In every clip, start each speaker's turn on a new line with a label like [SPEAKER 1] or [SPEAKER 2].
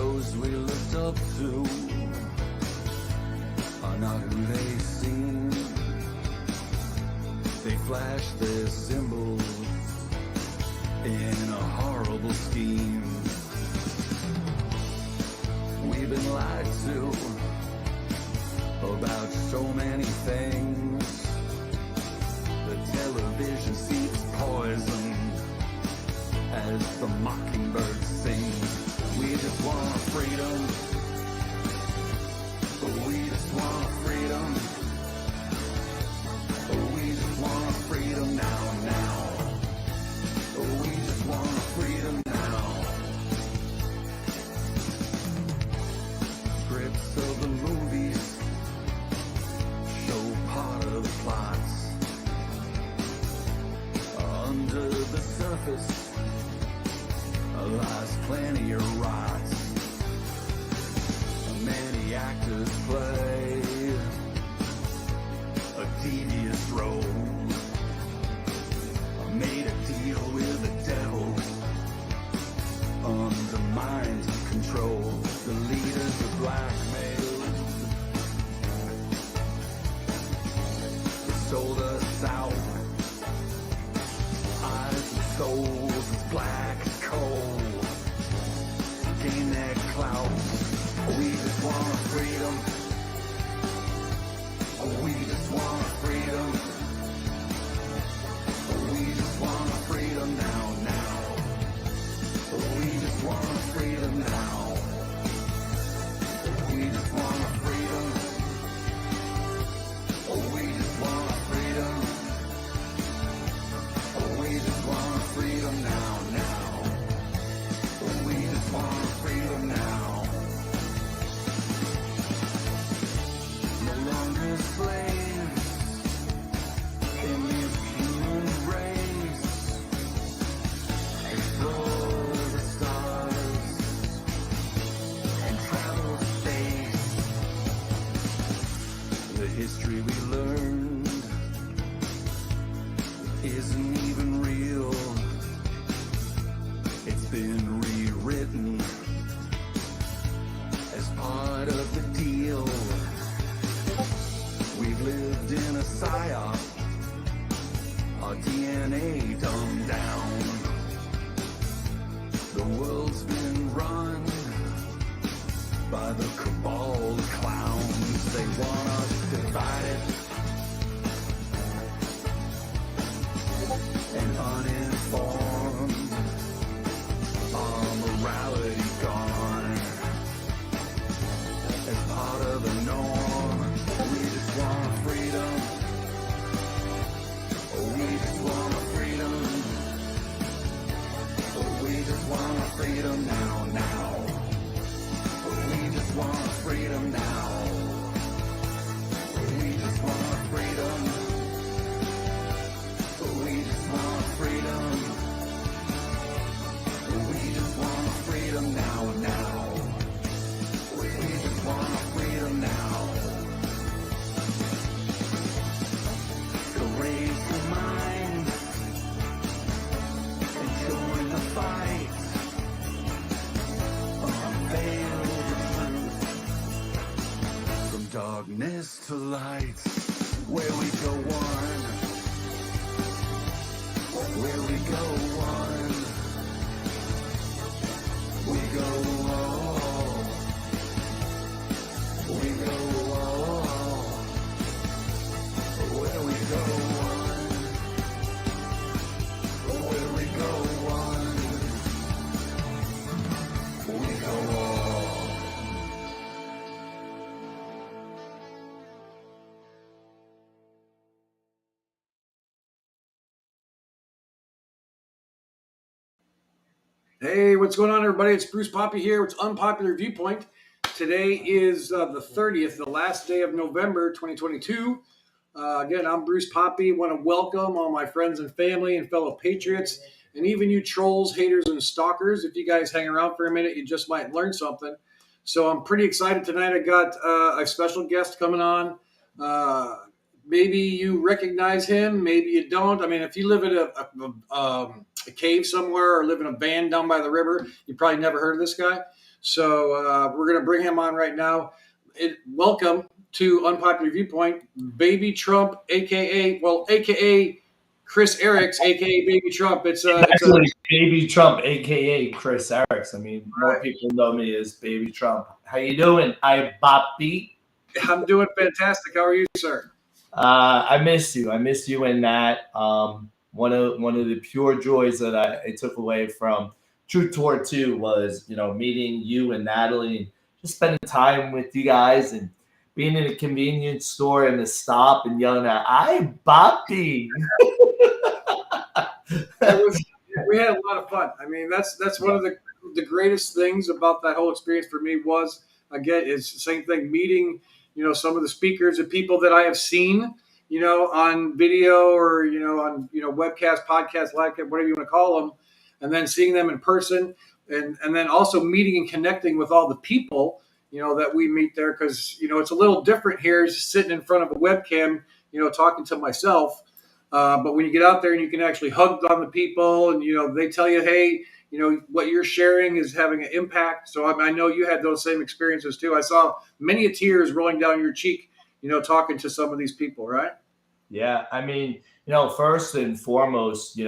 [SPEAKER 1] those we looked up to are not who they seem. They flash their symbols in a horrible scheme. We've been lied to about so many things. The television seeps poison as the mockingbird sings. We just want freedom. We just want freedom. We just want freedom now, now. We just want freedom now. Scripts of the movies show part of the plots. Under the surface lies plenty of rots. Many actors play a devious role. Made a deal with the devil, undermined control. The leaders are blackmailed. They sold us out. Eyes and souls as black as coal. Gain that clout. We just want freedom. We just want freedom. We just want freedom now, now. We just want freedom now. We just want freedom. We just want freedom. We just want freedom now, now. We just want freedom now. No longer slaves in this human race. Explore the stars and travel to space. The history we learned isn't even real. It's been rewritten as part of the deal. We've lived in a psyop, our DNA dumbed down. The world's been run by the cabal of clowns. They want us divided and uninformed. Our morality gone as part of the norm. We just want freedom. We just want freedom. We just want freedom now, now. We just want freedom now. We just want freedom. We just want freedom. We just want freedom now, now. We just want freedom now. So raise your mind and join the fight. Unveil the truth from darkness to light. Where we go one, where we go one, we go all, we go all. Where we go one, where we go one, we go all.
[SPEAKER 2] Hey, what's going on, everybody? It's Bruce Poppy here with Unpopular Viewpoint. Today is the 30th, the last day of November 2022. Again, I'm Bruce Poppy. Want to welcome all my friends and family and fellow patriots, and even you trolls, haters, and stalkers. If you guys hang around for a minute, you just might learn something. So I'm pretty excited tonight. I got a special guest coming on. Maybe you recognize him, maybe you don't. I mean, if you live in a cave somewhere or live in a van down by the river, you probably never heard of this guy. So we're going to bring him on right now. Welcome to Unpopular Viewpoint, Baby Trump, aka Chris Eryx, aka Baby Trump. It's
[SPEAKER 3] Actually, Baby Trump, aka Chris Eryx. I mean, more
[SPEAKER 2] right.
[SPEAKER 3] people know me as Baby Trump. How you doing? I Boppy.
[SPEAKER 2] I'm doing fantastic. How are you, sir?
[SPEAKER 3] I miss you. I miss you in that. One of the pure joys that I took away from True Tour 2 was, meeting you and Natalie and just spending time with you guys and being in a convenience store in the stop and yelling out, I Boppy.
[SPEAKER 2] We had a lot of fun. I mean, that's one of the greatest things about that whole experience for me was, again, is the same thing, meeting, some of the speakers and people that I have seen, on video or, on, webcast, podcast, like it, whatever you want to call them, and then seeing them in person and then also meeting and connecting with all the people, that we meet there. Cause, it's a little different here just sitting in front of a webcam, talking to myself. But when you get out there and you can actually hug on the people and, they tell you, hey, what you're sharing is having an impact. So I know you had those same experiences too. I saw many tears rolling down your cheek, talking to some of these people, right?
[SPEAKER 3] Yeah, I mean, first and foremost,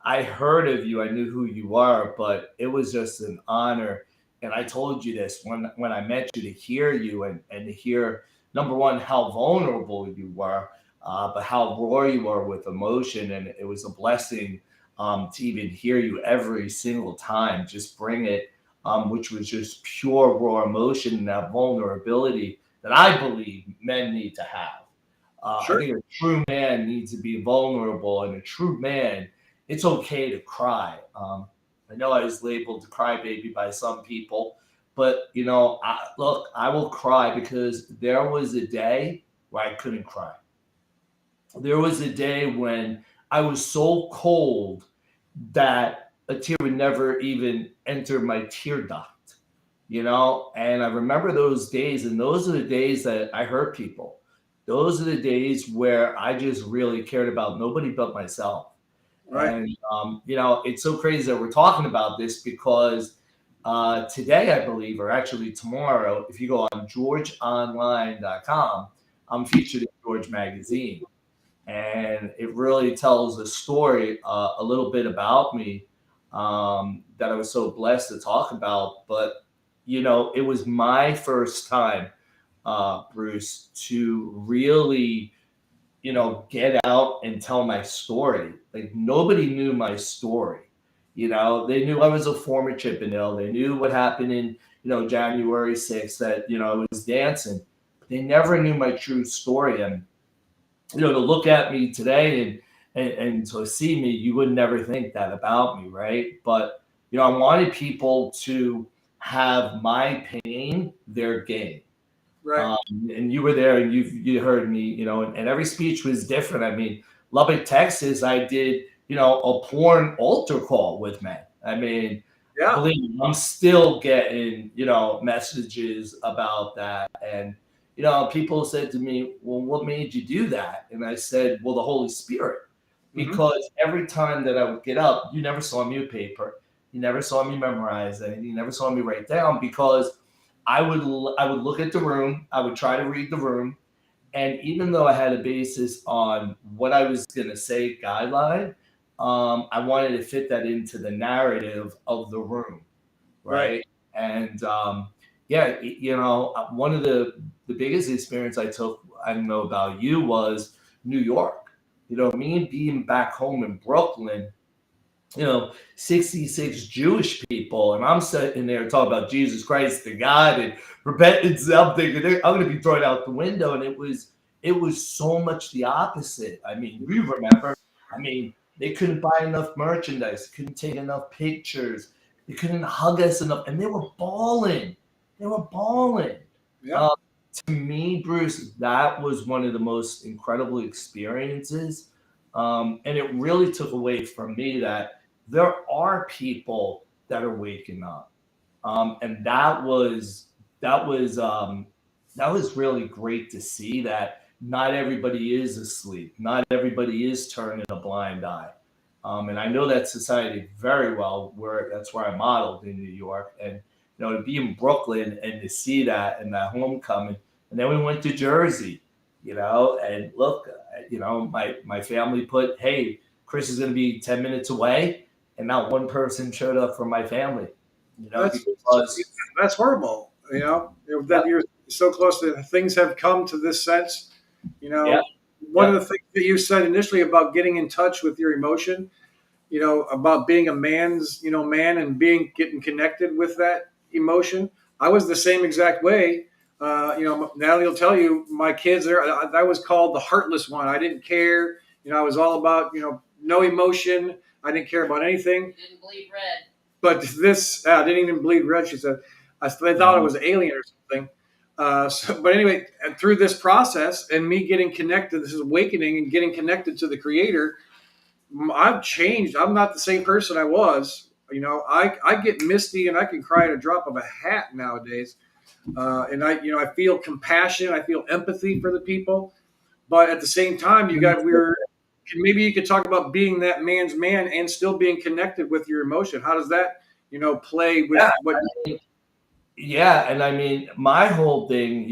[SPEAKER 3] I heard of you, I knew who you are, but it was just an honor. And I told you this when I met you, to hear you and to hear, number one, how vulnerable you were, but how raw you were with emotion. And it was a blessing to even hear you every single time, just bring it, which was just pure raw emotion and that vulnerability that I believe men need to have.
[SPEAKER 2] Sure.
[SPEAKER 3] I think a true man needs to be vulnerable, and a true man, it's okay to cry. I know I was labeled the crybaby by some people, but I will cry because there was a day where I couldn't cry. There was a day when I was so cold that a tear would never even enter my tear duct, And I remember those days, and those are the days that I hurt people. Those are the days where I just really cared about nobody but myself.
[SPEAKER 2] Right.
[SPEAKER 3] And, it's so crazy that we're talking about this because today, I believe, or actually tomorrow, if you go on georgeonline.com, I'm featured in George Magazine. And it really tells a story, a little bit about me, that I was so blessed to talk about. But, it was my first time, Bruce, to really, get out and tell my story. Like nobody knew my story. They knew I was a former Chippendale. They knew what happened in, January 6th, that, I was dancing. But they never knew my true story. And, to look at me today and to see me, you would never think that about me, right? But, I wanted people to have my pain their gain.
[SPEAKER 2] Right.
[SPEAKER 3] And you were there and you heard me, and every speech was different. I mean, Lubbock, Texas, I did, a porn altar call with men. I mean,
[SPEAKER 2] Yeah.
[SPEAKER 3] believe me, I'm still getting, messages about that. And, people said to me, well, what made you do that? And I said, well, the Holy Spirit. Because every time that I would get up, you never saw me with paper. You never saw me memorize anything. You never saw me write down because I would look at the room. I would try to read the room. And even though I had a basis on what I was going to say guideline, I wanted to fit that into the narrative of the room. Right. And one of the biggest experience I took, I don't know about you, was New York. Me being back home in Brooklyn, 66 Jewish people, and I'm sitting there talking about Jesus Christ, the God, and repentance. I'm thinking I'm going to be thrown out the window, and it was so much the opposite. I mean, you remember? I mean, they couldn't buy enough merchandise, couldn't take enough pictures, they couldn't hug us enough, and they were bawling. They were bawling.
[SPEAKER 2] Yeah.
[SPEAKER 3] To me, Bruce, that was one of the most incredible experiences. And it really took away from me that there are people that are waking up. And that was really great to see that not everybody is asleep. Not everybody is turning a blind eye. And I know that society very well, that's where I modeled in New York. And to be in Brooklyn and to see that and that homecoming. And then we went to Jersey, and look, my family put, hey, Chris is going to be 10 minutes away, and not one person showed up from my family,
[SPEAKER 2] That's
[SPEAKER 3] because
[SPEAKER 2] that's horrible.
[SPEAKER 3] yeah,
[SPEAKER 2] That you're so close to things have come to this sense.
[SPEAKER 3] yeah,
[SPEAKER 2] One of
[SPEAKER 3] yeah,
[SPEAKER 2] the things that you said initially about getting in touch with your emotion, about being a man and getting connected with that emotion. I was the same exact way. Natalie will tell you, my kids there, I was called the heartless one. I didn't care. I was all about, no emotion. I didn't care about anything.
[SPEAKER 4] Didn't bleed red.
[SPEAKER 2] But this, I didn't even bleed red. She said, they thought it was an alien or something. But anyway, through this process and me getting connected, this is awakening and getting connected to the creator, I've changed. I'm not the same person I was. I get misty and I can cry at a drop of a hat nowadays. And I feel compassion. I feel empathy for the people. But at the same time, maybe you could talk about being that man's man and still being connected with your emotion. How does that, play with
[SPEAKER 3] yeah.
[SPEAKER 2] what?
[SPEAKER 3] Yeah, and I mean, my whole thing,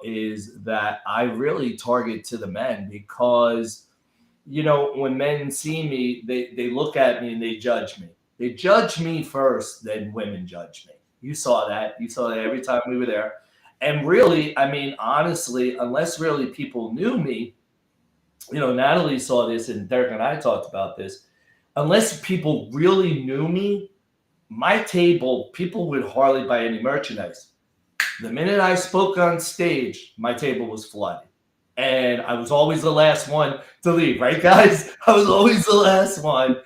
[SPEAKER 3] is that I really target to the men because, when men see me, they look at me and they judge me. They judge me first, then women judge me. You saw that. You saw that every time we were there. And really, I mean, honestly, unless really people knew me, Natalie saw this and Derek and I talked about this. Unless people really knew me, my table, people would hardly buy any merchandise. The minute I spoke on stage, my table was flooded. And I was always the last one to leave, right, guys? I was always the last one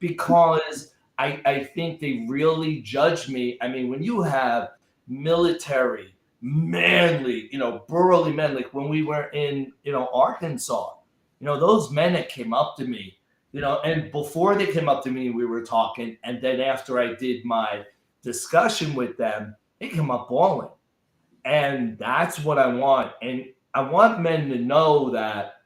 [SPEAKER 3] because I think they really judge me. I mean, when you have military, manly, burly men, like when we were in, Arkansas, those men that came up to me, and before they came up to me, we were talking. And then after I did my discussion with them, they came up bawling. And that's what I want. And I want men to know that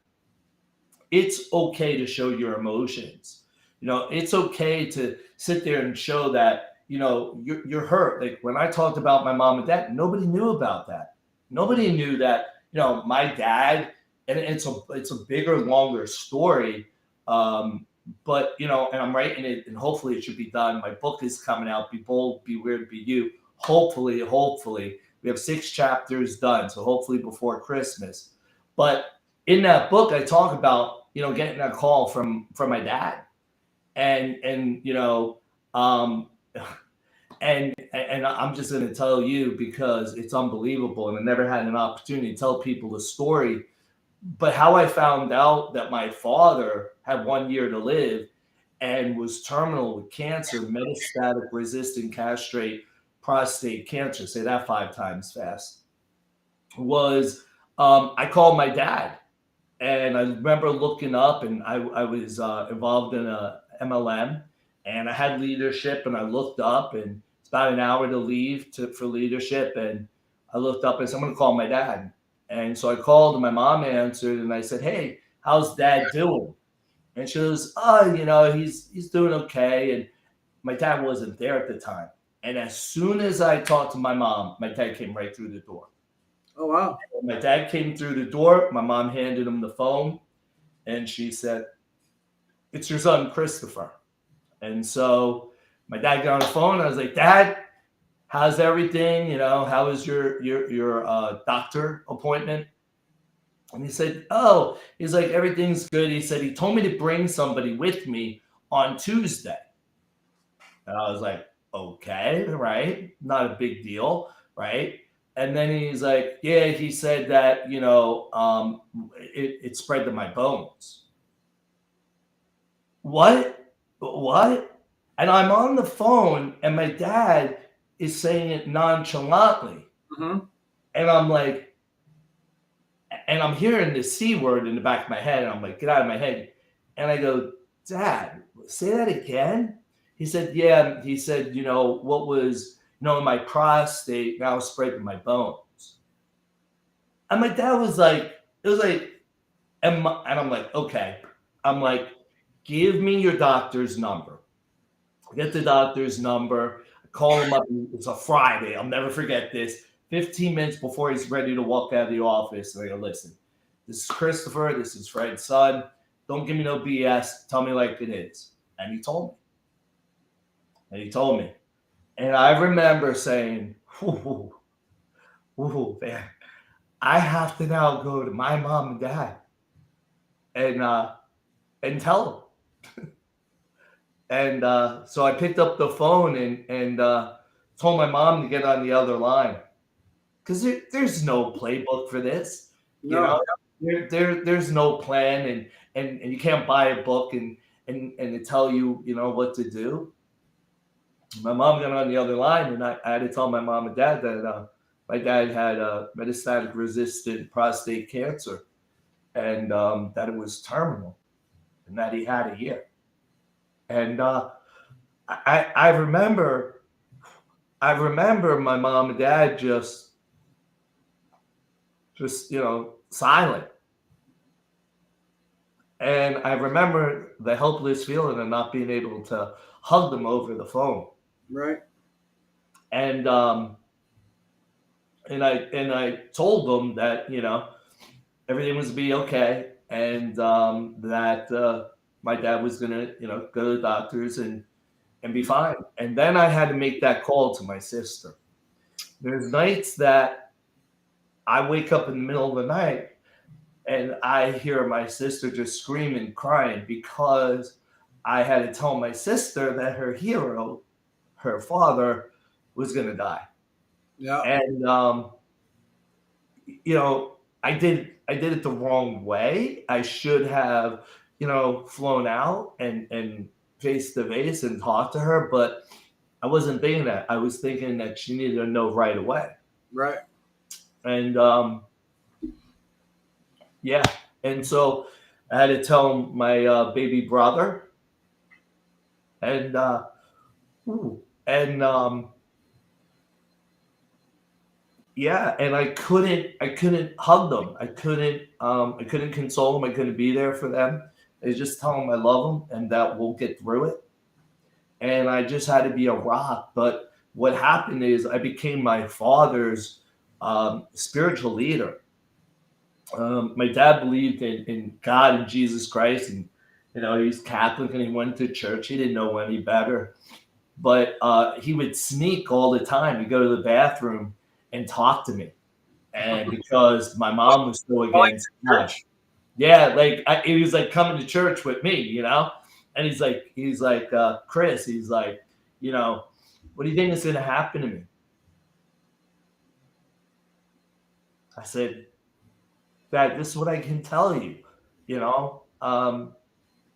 [SPEAKER 3] it's okay to show your emotions. It's okay to sit there and show that, you're hurt. Like when I talked about my mom and dad, nobody knew about that. Nobody knew that, my dad, and it's a bigger, longer story. But and I'm writing it, and hopefully it should be done. My book is coming out. Be bold, be weird, be you. Hopefully, we have 6 chapters done. So hopefully before Christmas. But in that book, I talk about getting that call from my dad, and and I'm just going to tell you because it's unbelievable, and I never had an opportunity to tell people the story. But how I found out that my father had 1 year to live and was terminal with cancer, metastatic resistant castrate prostate cancer, say that 5 times fast, was I called my dad. And I remember looking up, and I was involved in a MLM, and I had leadership, and I looked up, and it's about an hour to leave for leadership. And I looked up and said, I'm going to call my dad. And so I called, and my mom answered, and I said, hey, how's dad doing? And she goes, oh, he's doing okay. And my dad wasn't there at the time. And as soon as I talked to my mom, my dad came right through the door.
[SPEAKER 2] Oh, wow.
[SPEAKER 3] When my dad came through the door, my mom handed him the phone, and she said, it's your son, Christopher. And so my dad got on the phone. I was like, Dad, how's everything? How was your doctor appointment? And he said, oh, he's like, everything's good. He said, he told me to bring somebody with me on Tuesday. And I was like, okay, right. Not a big deal, right? And then he's like, yeah, he said that, it spread to my bones. What? And I'm on the phone, and my dad is saying it nonchalantly.
[SPEAKER 2] Mm-hmm.
[SPEAKER 3] And I'm like, and I'm hearing the C word in the back of my head. And I'm like, get out of my head. And I go, Dad, say that again. He said, yeah. He said, what was, my prostate now spread to my bones. And my dad was like, and I'm like, okay. I'm like, give me your doctor's number. I get the doctor's number. I Call him up. It's a Friday. I'll never forget this. 15 minutes before he's ready to walk out of the office, I go, listen, this is Christopher. This is Fred's son. Don't give me no BS. Tell me like it is. And he told me. And I remember saying, ooh, man, I have to now go to my mom and dad and tell them. And so I picked up the phone and told my mom to get on the other line because there's no playbook for this.
[SPEAKER 2] No.
[SPEAKER 3] There's no plan, and you can't buy a book and to tell you what to do. My mom got on the other line, and I had to tell my mom and dad that my dad had metastatic resistant prostate cancer, and that it was terminal, and that he had a year. And I remember my mom and dad just silent. And I remember the helpless feeling of not being able to hug them over the phone.
[SPEAKER 2] Right.
[SPEAKER 3] And I told them that everything was to be okay, and that my dad was gonna go to the doctors and be fine. And then I had to make that call to my sister. There's nights that I wake up in the middle of the night and I hear my sister just screaming, crying, because I had to tell my sister that her hero, her father, was going to die.
[SPEAKER 2] Yeah.
[SPEAKER 3] And I did it the wrong way. I should have flown out and face to face and talked to her, but I wasn't thinking that. I was thinking that she needed to know right away.
[SPEAKER 2] Right.
[SPEAKER 3] And yeah, and so I had to tell my baby brother, and yeah, and I couldn't hug them. I couldn't console them. I couldn't be there for them. I just tell them I love them and that we'll get through it. And I just had to be a rock. But what happened is I became my father's spiritual leader. My dad believed in God and Jesus Christ, and he's Catholic and he went to church. He didn't know any better, but he would sneak all the time. He'd go to the bathroom and talk to me, and because my mom was so against God. Yeah, like he was like coming to church with me, and he's like, Chris, he's like, what do you think is going to happen to me? I said, Dad, this is what I can tell you.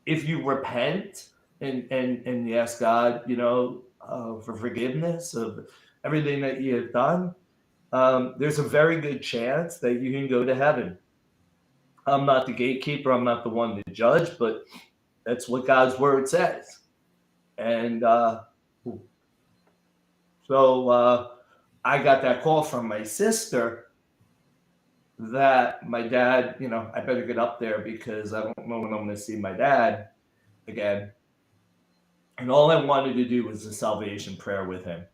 [SPEAKER 3] If you repent and you ask God, for forgiveness of everything that you have done, there's a very good chance that you can go to heaven. I'm not the gatekeeper. I'm not the one to judge, but that's what God's word says. And so I got that call from my sister that my dad, I better get up there because I don't know when I'm going to see my dad again. And all I wanted to do was a salvation prayer with him.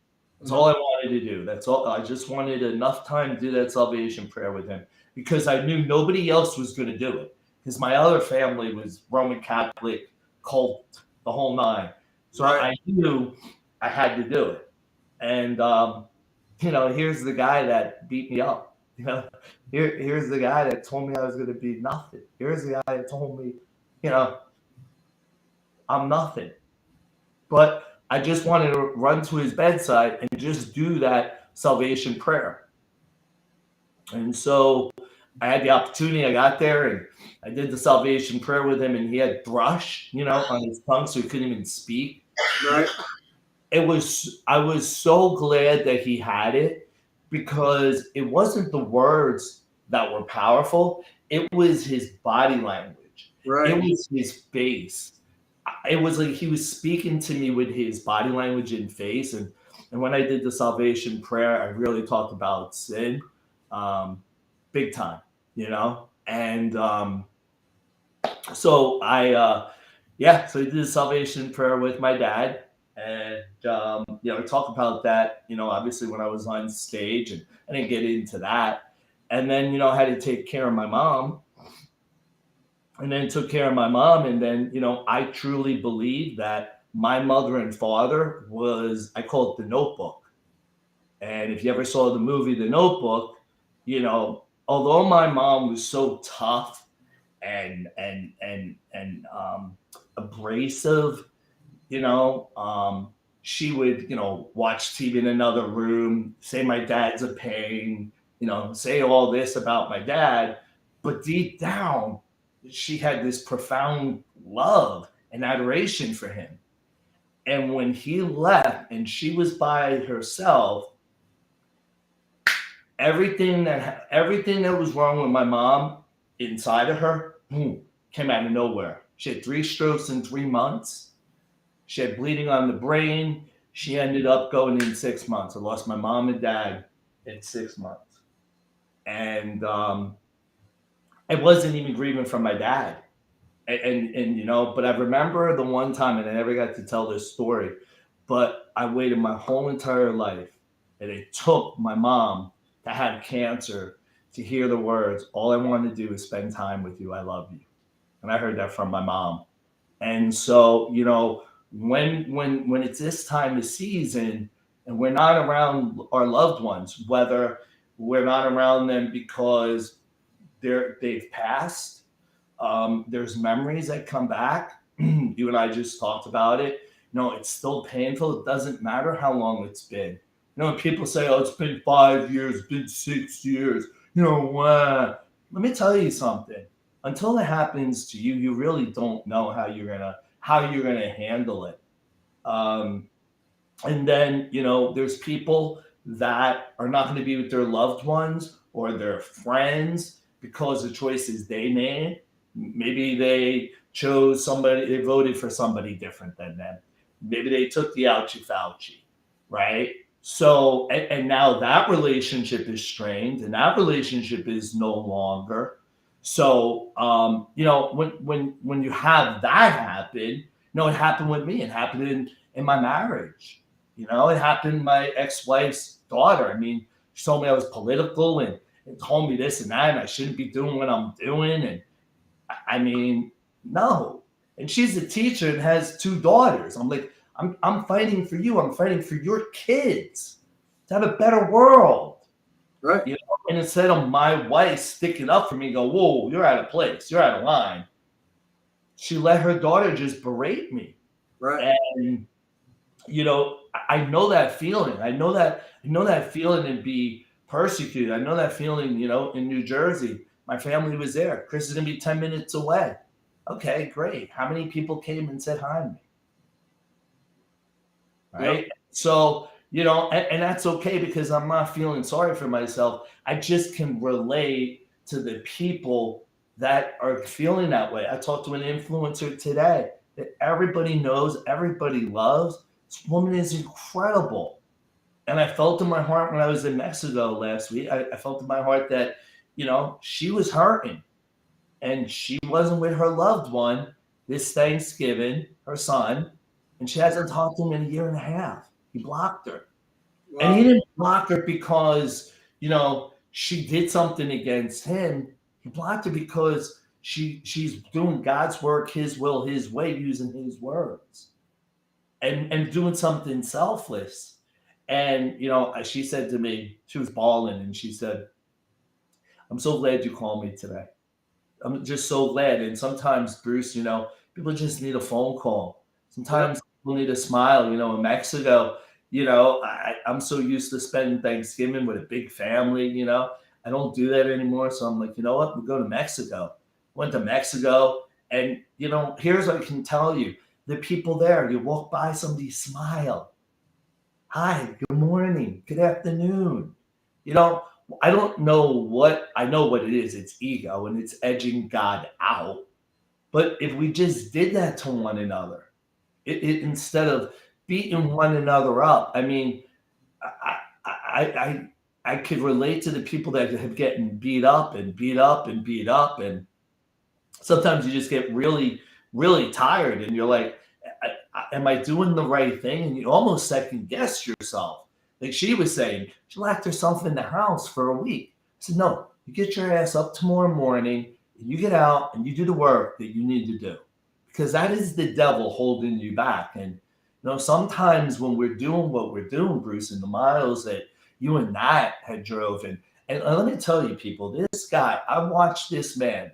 [SPEAKER 3] That's all I wanted to do. That's all. I just wanted enough time to do that salvation prayer with him because I knew nobody else was going to do it. Because my other family was Roman Catholic, cult, the whole nine. So I knew I had to do it. And, here's the guy that beat me up. Here's the guy that told me I was going to be nothing. Here's the guy that told me, I'm nothing. But I just wanted to run to his bedside and just do that salvation prayer. And so I had the opportunity. I got there and I did the salvation prayer with him, and he had thrush, on his tongue, so he couldn't even speak.
[SPEAKER 2] Right.
[SPEAKER 3] I was so glad that he had it because it wasn't the words that were powerful. It was his body language.
[SPEAKER 2] Right.
[SPEAKER 3] It was his face. It was like he was speaking to me with his body language and face. And when I did the salvation prayer, I really talked about sin, big time, And so I did the salvation prayer with my dad. And I talk about that, obviously when I was on stage, and I didn't get into that. And then, I had to take care of my mom, and then took care of my mom. And then, I truly believe that my mother and father was, I call it the Notebook. And if you ever saw the movie The Notebook, although my mom was so tough and abrasive, she would, watch TV in another room, say my dad's a pain, say all this about my dad. But deep down, she had this profound love and adoration for him. And when he left and she was by herself, everything that was wrong with my mom inside of her, boom, came out of nowhere. She had 3 strokes in 3 months. She had bleeding on the brain. She ended up going in 6 months. I lost my mom and dad in 6 months. And I wasn't even grieving for my dad. And but I remember the one time, and I never got to tell this story, but I waited my whole entire life, and it took my mom to have cancer to hear the words, "All I want to do is spend time with you. I love you." And I heard that from my mom. And so, when it's this time of season and we're not around our loved ones, whether we're not around them because they've passed, there's memories that come back. You and I just talked about it. It's still painful. It doesn't matter how long it's been. When people say, "Oh, it's been 5 years, it's been 6 years," let me tell you something. Until it happens to you, you really don't know how you're gonna handle it. And then there's people that are not going to be with their loved ones or their friends because of choices they made. Maybe they chose somebody, they voted for somebody different than them. Maybe they took the ouchie Fauci, right? So, and now that relationship is strained, and that relationship is no longer. So, when you have that happen, it happened with me. It happened in my marriage. It happened to my ex-wife's daughter. I mean, she told me I was political and told me this and that, and I shouldn't be doing what I'm doing. And I mean, no. And she's a teacher and has 2 daughters. I'm like, I'm fighting for you. I'm fighting for your kids to have a better world.
[SPEAKER 2] Right.
[SPEAKER 3] And instead of my wife sticking up for me, go, "Whoa, you're out of place. You're out of line," she let her daughter just berate me.
[SPEAKER 2] Right.
[SPEAKER 3] And I know that feeling. I know that feeling and be persecuted. I know that feeling, in New Jersey. My family was there. Chris is going to be 10 minutes away. Okay, great. How many people came and said hi to me? Right? Yep. So, and that's okay because I'm not feeling sorry for myself. I just can relate to the people that are feeling that way. I talked to an influencer today that everybody knows, everybody loves. This woman is incredible. And I felt in my heart when I was in Mexico last week, I felt in my heart that, she was hurting and she wasn't with her loved one this Thanksgiving, her son, and she hasn't talked to him in a year and a half. He blocked her. Wow. And he didn't block her because, she did something against him. He blocked her because she's doing God's work, his will, his way, using his words and doing something selfless. And, she said to me, she was bawling and she said, "I'm so glad you called me today. I'm just so glad." And sometimes, Bruce, people just need a phone call. Sometimes people need a smile. In Mexico, I'm so used to spending Thanksgiving with a big family, I don't do that anymore. So I'm like, you know what? We'll go to Mexico. Went to Mexico. And, here's what I can tell you. The people there, you walk by, somebody smile. "Hi, good morning, good afternoon." I don't know I know what it is. It's ego and it's edging God out. But if we just did that to one another, instead of beating one another up, I mean, I could relate to the people that have getting beat up and beat up and beat up. And sometimes you just get really, really tired and you're like, am I doing the right thing? And you almost second guess yourself. Like she was saying, she locked herself in the house for a week. I said, no, you get your ass up tomorrow morning and you get out and you do the work that you need to do, because that is the devil holding you back. And sometimes when we're doing what we're doing, Bruce, and the miles that you and Nat had drove, and let me tell you, people, this guy, I watched this man.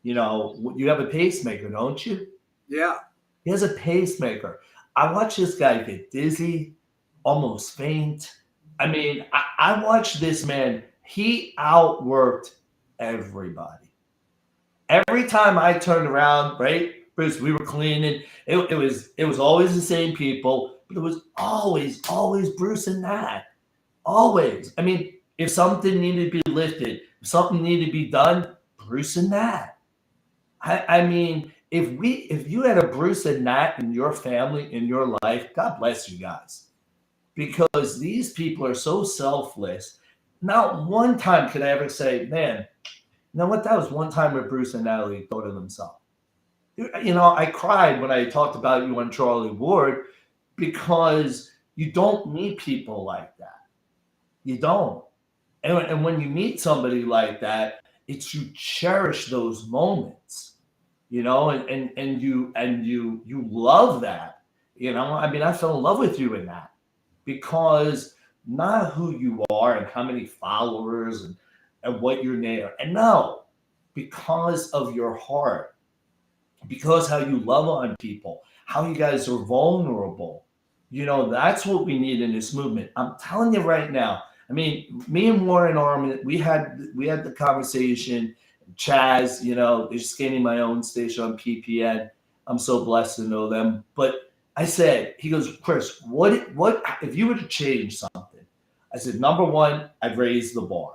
[SPEAKER 3] You have a pacemaker, don't you?
[SPEAKER 2] Yeah.
[SPEAKER 3] He has a pacemaker. I watched this guy get dizzy, almost faint. I mean, I watched this man. He outworked everybody. Every time I turned around, right, Bruce, we were cleaning. It was always the same people, but it was always Bruce and Nat. Always. I mean, if something needed to be lifted, if something needed to be done, Bruce and Nat. I mean, if you had a Bruce and Nat in your family, in your life, God bless you guys. Because these people are so selfless. Not one time could I ever say, man, you know what? That was one time where Bruce and Natalie thought of themselves. I cried when I talked about you on Charlie Ward, because you don't meet people like that. You don't. And when you meet somebody like that, it's you cherish those moments, and you love that. I mean, I fell in love with you in that, because not who you are and how many followers and what your name, and no, because of your heart, because how you love on people, how you guys are vulnerable. That's what we need in this movement. I'm telling you right now. I mean, me and Warren Armin, we had the conversation. Chaz, they're just getting my own station on PPN. I'm so blessed to know them. But I said, he goes, Chris, what if you were to change something? I said, number one, I'd raise the bar.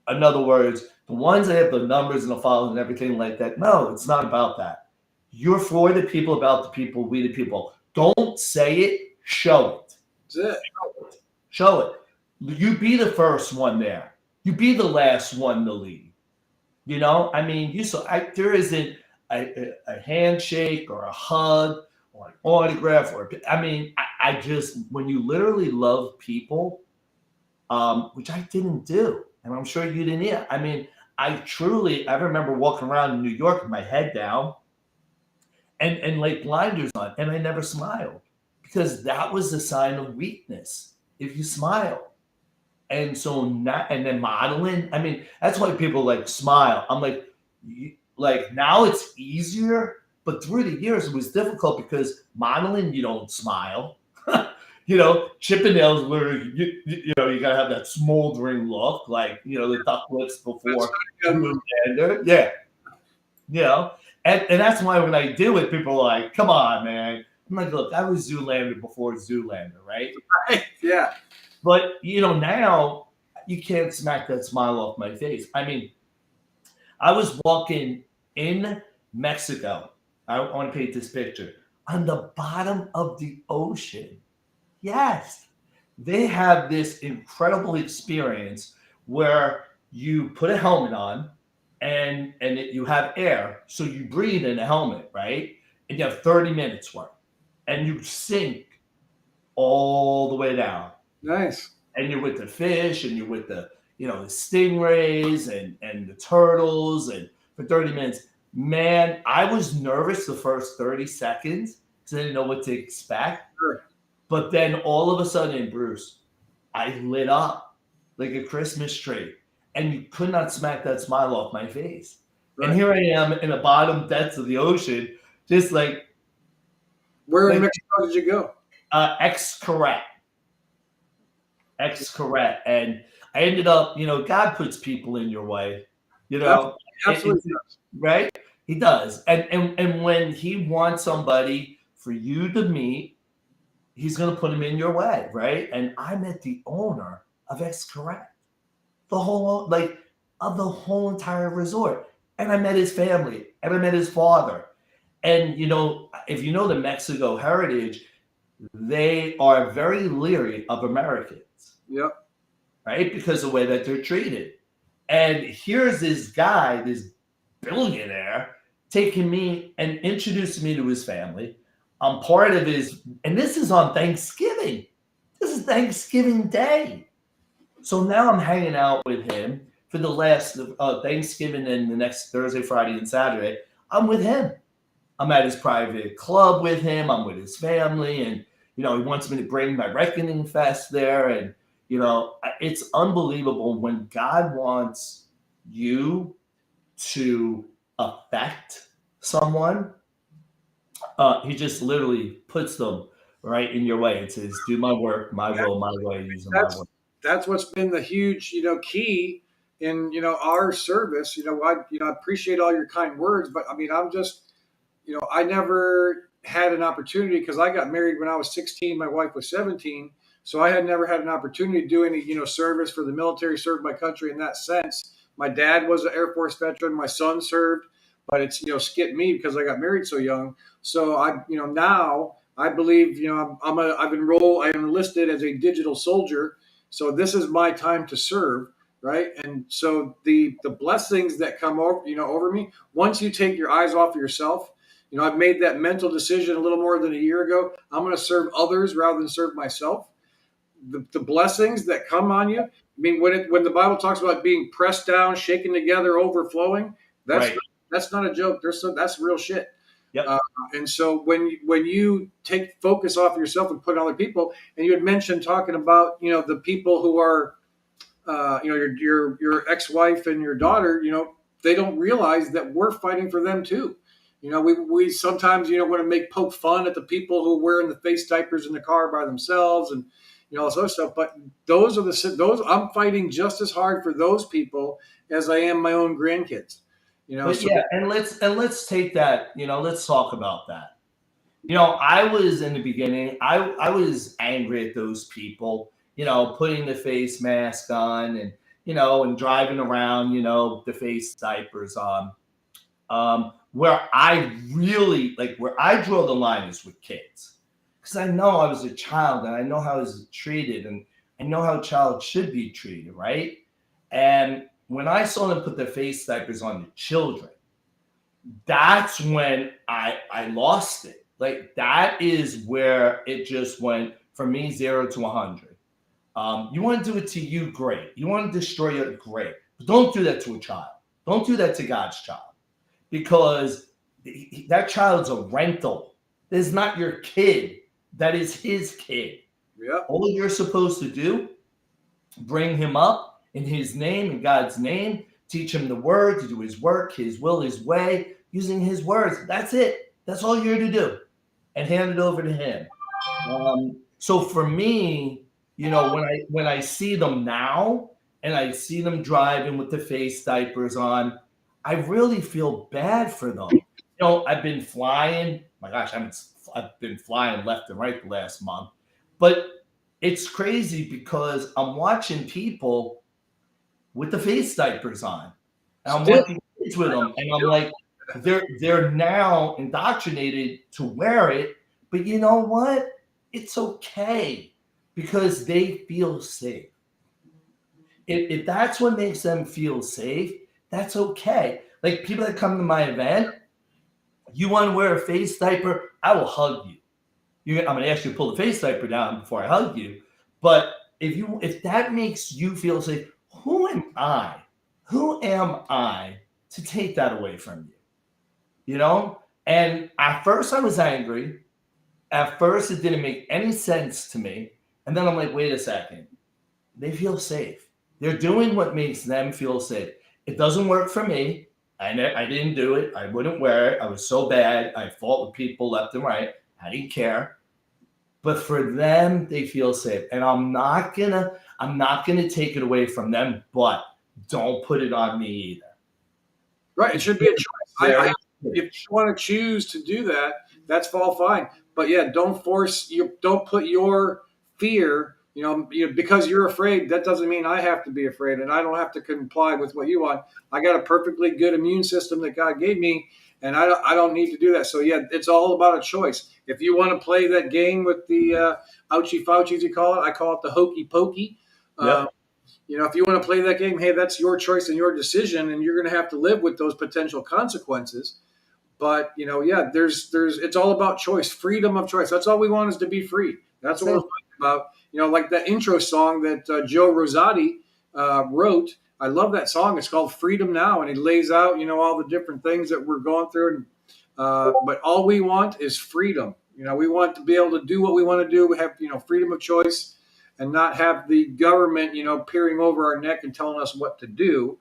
[SPEAKER 3] In other words, the ones that have the numbers and the followers and everything like that. No, it's not about that. You're for the people, about the people, we the people. Don't say it, show it.
[SPEAKER 2] That's it.
[SPEAKER 3] Show it. You be the first one there. You be the last one to lead. I mean, there isn't a handshake or a hug or an autograph I just, when you literally love people, which I didn't do, and I'm sure you didn't either. I mean, I remember walking around in New York with my head down and like blinders on, and I never smiled, because that was a sign of weakness if you smile. And so and then modeling, I mean, that's why people like smile. I'm like now it's easier, but through the years it was difficult, because modeling, you don't smile. Chippendales where you gotta have that smoldering look, like the duck lips before Zoolander. Yeah. And that's why when I do it, people are like, come on, man. I'm like, look, I was Zoolander before Zoolander, right?
[SPEAKER 2] Yeah.
[SPEAKER 3] But, now you can't smack that smile off my face. I mean, I was walking in Mexico. I want to paint this picture. On the bottom of the ocean. Yes. They have this incredible experience where you put a helmet on and you have air. So you breathe in a helmet, right? And you have 30 minutes worth. And you sink all the way down.
[SPEAKER 2] Nice.
[SPEAKER 3] And you're with the fish, and you're with the stingrays and the turtles, and for 30 minutes. Man, I was nervous the first 30 seconds because I didn't know what to expect.
[SPEAKER 2] Sure.
[SPEAKER 3] But then all of a sudden, Bruce, I lit up like a Christmas tree, and you could not smack that smile off my face. Right. And here I am in the bottom depths of the ocean, just like.
[SPEAKER 2] Where in Mexico did you go?
[SPEAKER 3] Xcaret. And I ended up, God puts people in your way,
[SPEAKER 2] Absolutely.
[SPEAKER 3] Right? He does. And when he wants somebody for you to meet, he's going to put him in your way, right? And I met the owner of Xcaret, the whole entire resort. And I met his family, and I met his father. And, if you know the Mexico heritage, they are very leery of Americans.
[SPEAKER 2] Yep.
[SPEAKER 3] Right? Because of the way that they're treated. And here's this guy, this billionaire, taking me and introducing me to his family. I'm part of his, and this is on Thanksgiving. This is Thanksgiving Day. So now I'm hanging out with him for the last Thanksgiving and the next Thursday, Friday, and Saturday. I'm with him. I'm at his private club with him. I'm with his family, and he wants me to bring my Reckoning Fest there. And it's unbelievable when God wants you to affect someone. He just literally puts them right in your way. It says, "Do my work, my will, my way, using my
[SPEAKER 2] That's
[SPEAKER 3] word."
[SPEAKER 2] that's what's been the huge, key in our service. I appreciate all your kind words, but I mean, I'm just, I never had an opportunity because I got married when I was 16. My wife was 17, so I had never had an opportunity to do any, service for the military, serve my country in that sense. My dad was an Air Force veteran. My son served, but it's skipped me because I got married so young. So now I believe I've enlisted as a digital soldier. So this is my time to serve, right? And so the blessings that come over me once you take your eyes off of yourself. I've made that mental decision a little more than a year ago. I'm going to serve others rather than serve myself. The blessings that come on you. I mean, when the Bible talks about being pressed down, shaken together, overflowing, that's
[SPEAKER 3] Right.
[SPEAKER 2] that's not a joke. That's real shit.
[SPEAKER 3] Yep.
[SPEAKER 2] Uh, and so when you take focus off yourself and put on other people, and you had mentioned talking about the people who are your ex-wife and your daughter, they don't realize that we're fighting for them too. We sometimes want to make poke fun at the people who are wearing the face diapers in the car by themselves and all this other stuff. But those I'm fighting just as hard for those people as I am my own grandkids.
[SPEAKER 3] But
[SPEAKER 2] So
[SPEAKER 3] yeah, and let's take that. Let's talk about that. I was in the beginning. I was angry at those people. Putting the face mask on and and driving around. The face diapers on. Where I really where I draw the line is with kids, because I know I was a child and I know how I was treated and I know how a child should be treated, right? And when I saw them put their face diapers on the children, that's when I lost it. Like that is where it just went from me 0 to 100. You want to do it to you, great. You want to destroy it, great. But don't do that to a child. Don't do that to God's child, because that child's a rental. That is not your kid. That is his kid.
[SPEAKER 2] yeah,
[SPEAKER 3] All you're supposed to do, bring him up in his name, in God's name, teach him the word, to do his work, his will, his way, using his words. That's it. That's all you're to do. And hand it over to him. So for me, when I see them now and I see them driving with the face diapers on, I really feel bad for them. I've been flying. My gosh, I've been flying left and right the last month, but it's crazy because I'm watching people with the face diapers on, and I'm
[SPEAKER 2] still,
[SPEAKER 3] watching kids with them, and I'm like, they're now indoctrinated to wear it. But you know what? It's okay because they feel safe. If that's what makes them feel safe, that's okay. Like people that come to my event, you want to wear a face diaper, I will hug you. I'm going to ask you to pull the face diaper down before I hug you. But if that makes you feel safe, who am I? Who am I to take that away from you? And at first I was angry. At first it didn't make any sense to me. And then I'm like, wait a second. They feel safe. They're doing what makes them feel safe. It doesn't work for me. I didn't do it. I wouldn't wear it. I was so bad. I fought with people left and right. I didn't care. But for them, they feel safe. And I'm not gonna take it away from them, but don't put it on me either.
[SPEAKER 2] right, it should be a choice. If you want to choose to do that, that's all fine. But yeah, don't put your fear, because you're afraid. That doesn't mean I have to be afraid, and I don't have to comply with what you want. I got a perfectly good immune system that God gave me, and I don't need to do that. So yeah, it's all about a choice. If you want to play that game with the ouchie fauci, as you call it, I call it the hokey pokey.
[SPEAKER 3] Yep.
[SPEAKER 2] If you want to play that game, hey, that's your choice and your decision, and you're going to have to live with those potential consequences. But yeah, there's it's all about choice, freedom of choice. That's all we want, is to be free. That's what we're fighting about. Like that intro song that Joe Rosati wrote. I love that song. It's called Freedom Now, and he lays out all the different things that we're going through. And but all we want is freedom. We want to be able to do what we want to do. We have freedom of choice, and not have the government peering over our neck and telling us what to do.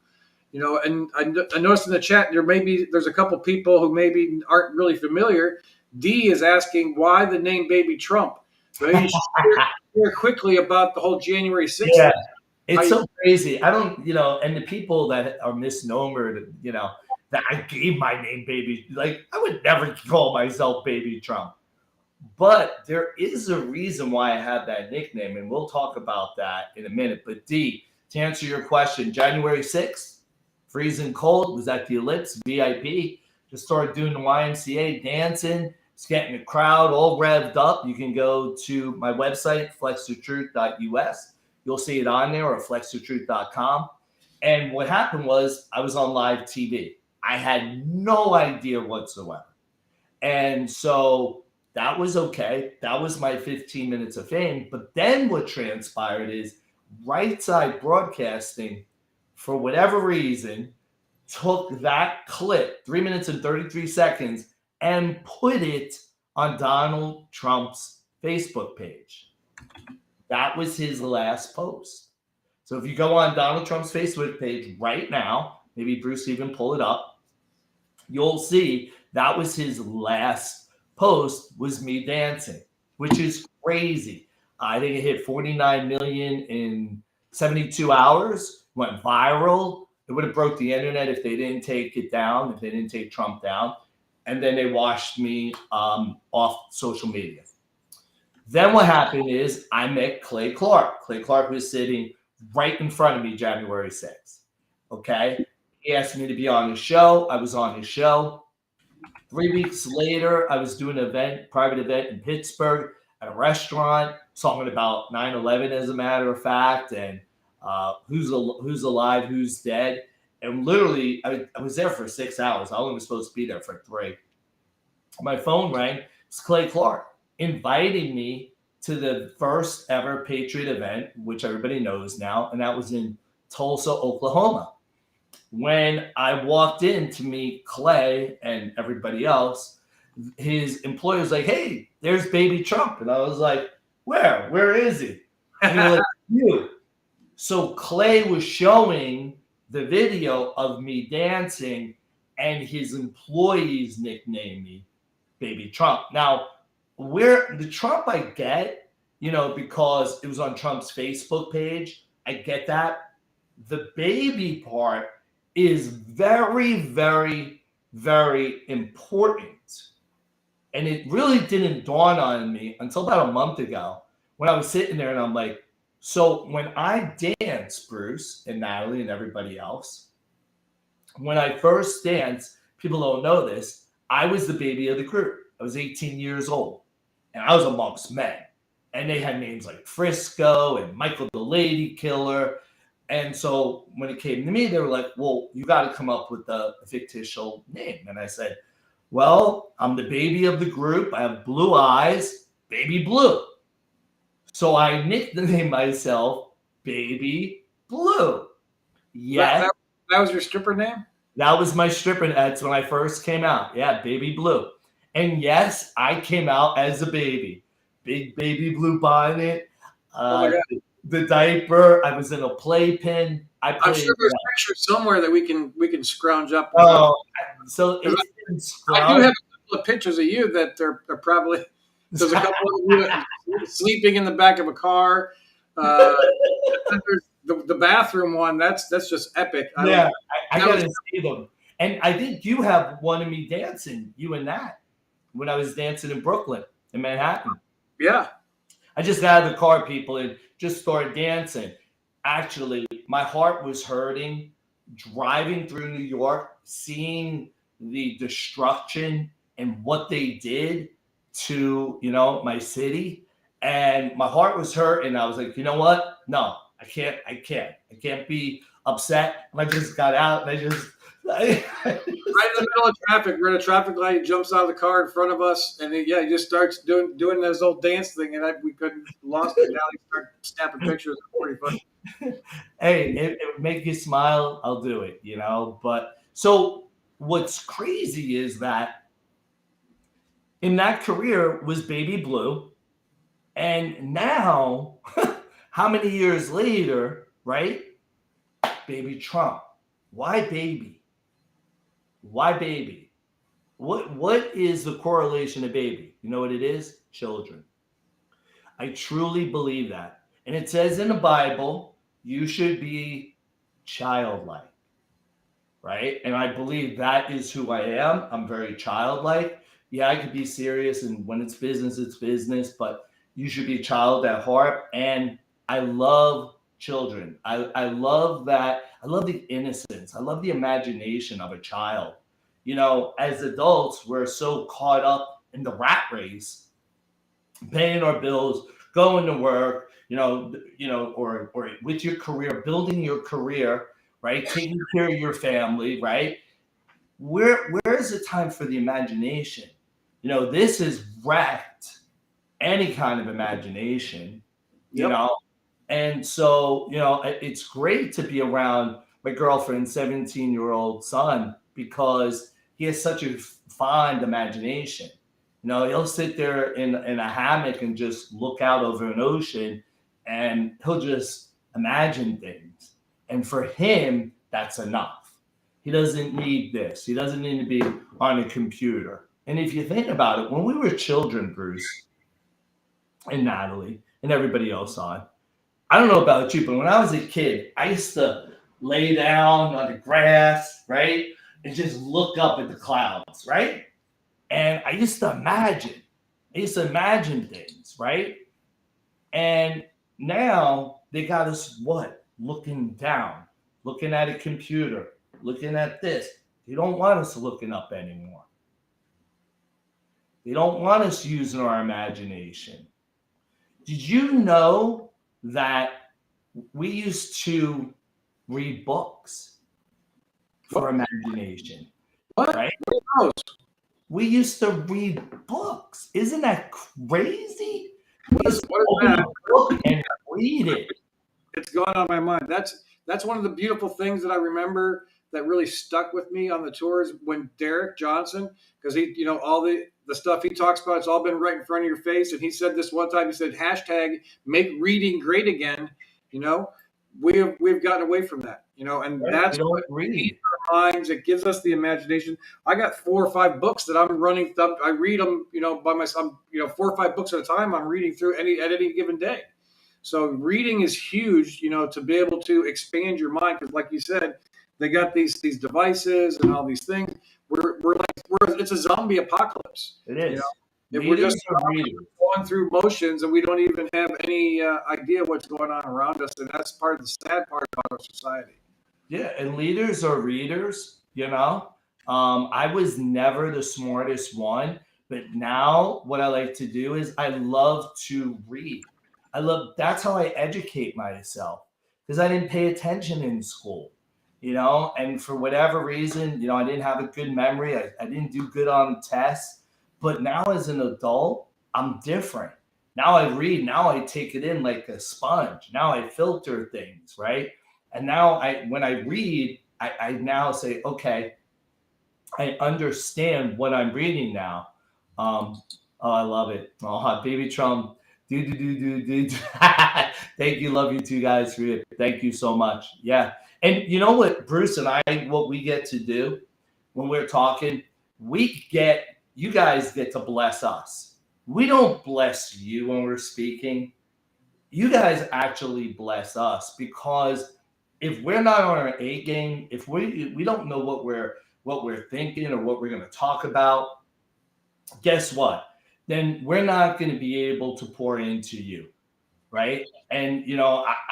[SPEAKER 2] And I noticed in the chat there's a couple people who maybe aren't really familiar. D is asking why the name Baby Trump. So maybe you should share quickly about the whole January 6th.
[SPEAKER 3] Yeah, it's so crazy. I don't, and the people that are misnomered, that I gave my name Baby, like I would never call myself Baby Trump. But there is a reason why I have that nickname, and we'll talk about that in a minute. But D, to answer your question, January 6th, freezing cold, was at the Ellipse VIP. Just started doing the YMCA, dancing, just getting the crowd all revved up. You can go to my website, flexthetruth.us. You'll see it on there, or flexthetruth.com. And what happened was I was on live TV. I had no idea whatsoever. And so that was okay. That was my 15 minutes of fame. But then what transpired is Right Side Broadcasting, for whatever reason, took that clip, 3 minutes and 33 seconds, and put it on Donald Trump's Facebook page. That was his last post. So if you go on Donald Trump's Facebook page right now, maybe Bruce even pull it up, you'll see that was his last post, was me dancing, which is crazy. I think it hit 49 million in 72 hours, went viral. It would have broke the internet if they didn't take it down, if they didn't take Trump down. And then they washed me off social media. Then what happened is I met Clay Clark. Clay Clark was sitting right in front of me January 6th. Okay. He asked me to be on his show. I was on his show. 3 weeks later, I was doing an private event in Pittsburgh at a restaurant, talking about 9/11, as a matter of fact, and who's alive, who's dead. And literally, I was there for 6 hours. I only was supposed to be there for 3. My phone rang. It's Clay Clark inviting me to the first ever Patriot event, which everybody knows now, and that was in Tulsa, Oklahoma. When I walked in to meet Clay and everybody else, his employer was like, "Hey, there's Baby Trump." And I was like, Where? Where is he? And he was like, "You." So Clay was showing the video of me dancing, and his employees nicknamed me Baby Trump. Now, where the Trump I get, because it was on Trump's Facebook page, I get that. The baby part is very, very, very important. And it really didn't dawn on me until about a month ago, when I was sitting there and I'm like, so when I dance, Bruce and Natalie and everybody else, when I first danced, people don't know this, I was the baby of the group. I was 18 years old, and I was amongst men. And they had names like Frisco and Michael the Lady Killer. And so when it came to me, they were like, well, you got to come up with a fictitious name. And I said, well, I'm the baby of the group. I have blue eyes, Baby Blue. So I nicknamed myself Baby Blue. Yeah.
[SPEAKER 2] That was your stripper name?
[SPEAKER 3] That was my stripper. That's when I first came out. Yeah, Baby Blue. And yes, I came out as a baby. Big baby blue bonnet, the diaper. I was in a playpen.
[SPEAKER 2] I'm sure there's pictures somewhere that we can scrounge up.
[SPEAKER 3] Oh, so it's
[SPEAKER 2] I do have a couple of pictures of you that are probably. There's a couple of you sleeping in the back of a car. The bathroom one. That's just epic.
[SPEAKER 3] I gotta see them. And I think you have one of me dancing. You and that when I was dancing in Brooklyn, in Manhattan.
[SPEAKER 2] Yeah.
[SPEAKER 3] I just got out of the car, people, and just started dancing. Actually, my heart was hurting driving through New York, seeing the destruction and what they did to, my city. And my heart was hurt. And I was like, you know what? No, I can't be upset. And I just got out and I just
[SPEAKER 2] Right in the middle of traffic, we're in a traffic light. He jumps out of the car in front of us, and he just starts doing this old dance thing, and we couldn't lost it. Now he started snapping pictures. It's pretty funny.
[SPEAKER 3] Hey, it would make you smile, I'll do it, you know. But so what's crazy is that in that career was Baby Blue, and now, how many years later, right? Baby Trump. Why baby? Why baby? What is the correlation to baby? You know what it is? Children. I truly believe that. And it says in the Bible, you should be childlike, right? And I believe that is who I am. I'm very childlike. Yeah, I could be serious, and when it's business, but you should be a child at heart. And I love children. I love that. I love the innocence. I love the imagination of a child. You know, as adults, we're so caught up in the rat race, paying our bills, going to work, or with your career, building your career, right? Taking care of your family, right? Where is the time for the imagination? You know, this has wrecked any kind of imagination, you know. And so, you know, it's great to be around my girlfriend's 17-year-old son because he has such a fond imagination. You know, he'll sit there in a hammock and just look out over an ocean, and he'll just imagine things. And for him, that's enough. He doesn't need this. He doesn't need to be on a computer. And if you think about it, when we were children, Bruce and Natalie and everybody else on, I don't know about you, but when I was a kid, I used to lay down on the grass, right? And just look up at the clouds, right? And I used to imagine things, right? And now they got us what? Looking down, looking at a computer, looking at this. They don't want us looking up anymore. They don't want us using our imagination. Did you know that we used to read books for imagination?
[SPEAKER 2] What?
[SPEAKER 3] Right?
[SPEAKER 2] What
[SPEAKER 3] We used to read books. Isn't that crazy? We used to
[SPEAKER 2] is
[SPEAKER 3] open
[SPEAKER 2] that?
[SPEAKER 3] a book and read it.
[SPEAKER 2] It's gone on my mind. That's one of the beautiful things that I remember that really stuck with me on the tours when Derek Johnson, because he, all the stuff he talks about, it's all been right in front of your face. And he said this one time, he said, hashtag make reading great again. We've gotten away from that, and
[SPEAKER 3] Right?
[SPEAKER 2] that's
[SPEAKER 3] We
[SPEAKER 2] what
[SPEAKER 3] don't read.
[SPEAKER 2] our minds. It gives us the imagination. I got 4 or 5 books that I'm running. I read them, by myself, 4 or 5 books at a time. I'm reading through at any given day. So reading is huge, to be able to expand your mind. Because like you said, they got these devices and all these things. It's a zombie apocalypse.
[SPEAKER 3] It is.
[SPEAKER 2] If we're just
[SPEAKER 3] Readers.
[SPEAKER 2] going through motions and we don't even have any idea what's going on around us, and that's part of the sad part about our society.
[SPEAKER 3] Yeah, and leaders are readers, I was never the smartest one, but now what I like to do is I love to read. That's how I educate myself, because I didn't pay attention in school, and for whatever reason, I didn't have a good memory. I didn't do good on tests, but now as an adult, I'm different. Now I read, now I take it in like a sponge. Now I filter things, right? And now when I read, I now say, okay, I understand what I'm reading now. Oh, I love it. Oh, Baby Trump. Do. Thank you. Love you two guys for it. Thank you so much. Yeah. And you know what, Bruce and I, what we get to do when we're talking, you guys get to bless us. We don't bless you when we're speaking. You guys actually bless us, because if we're not on our A game, if we don't know what we're thinking or what we're going to talk about, guess what? Then we're not going to be able to pour into you, right? And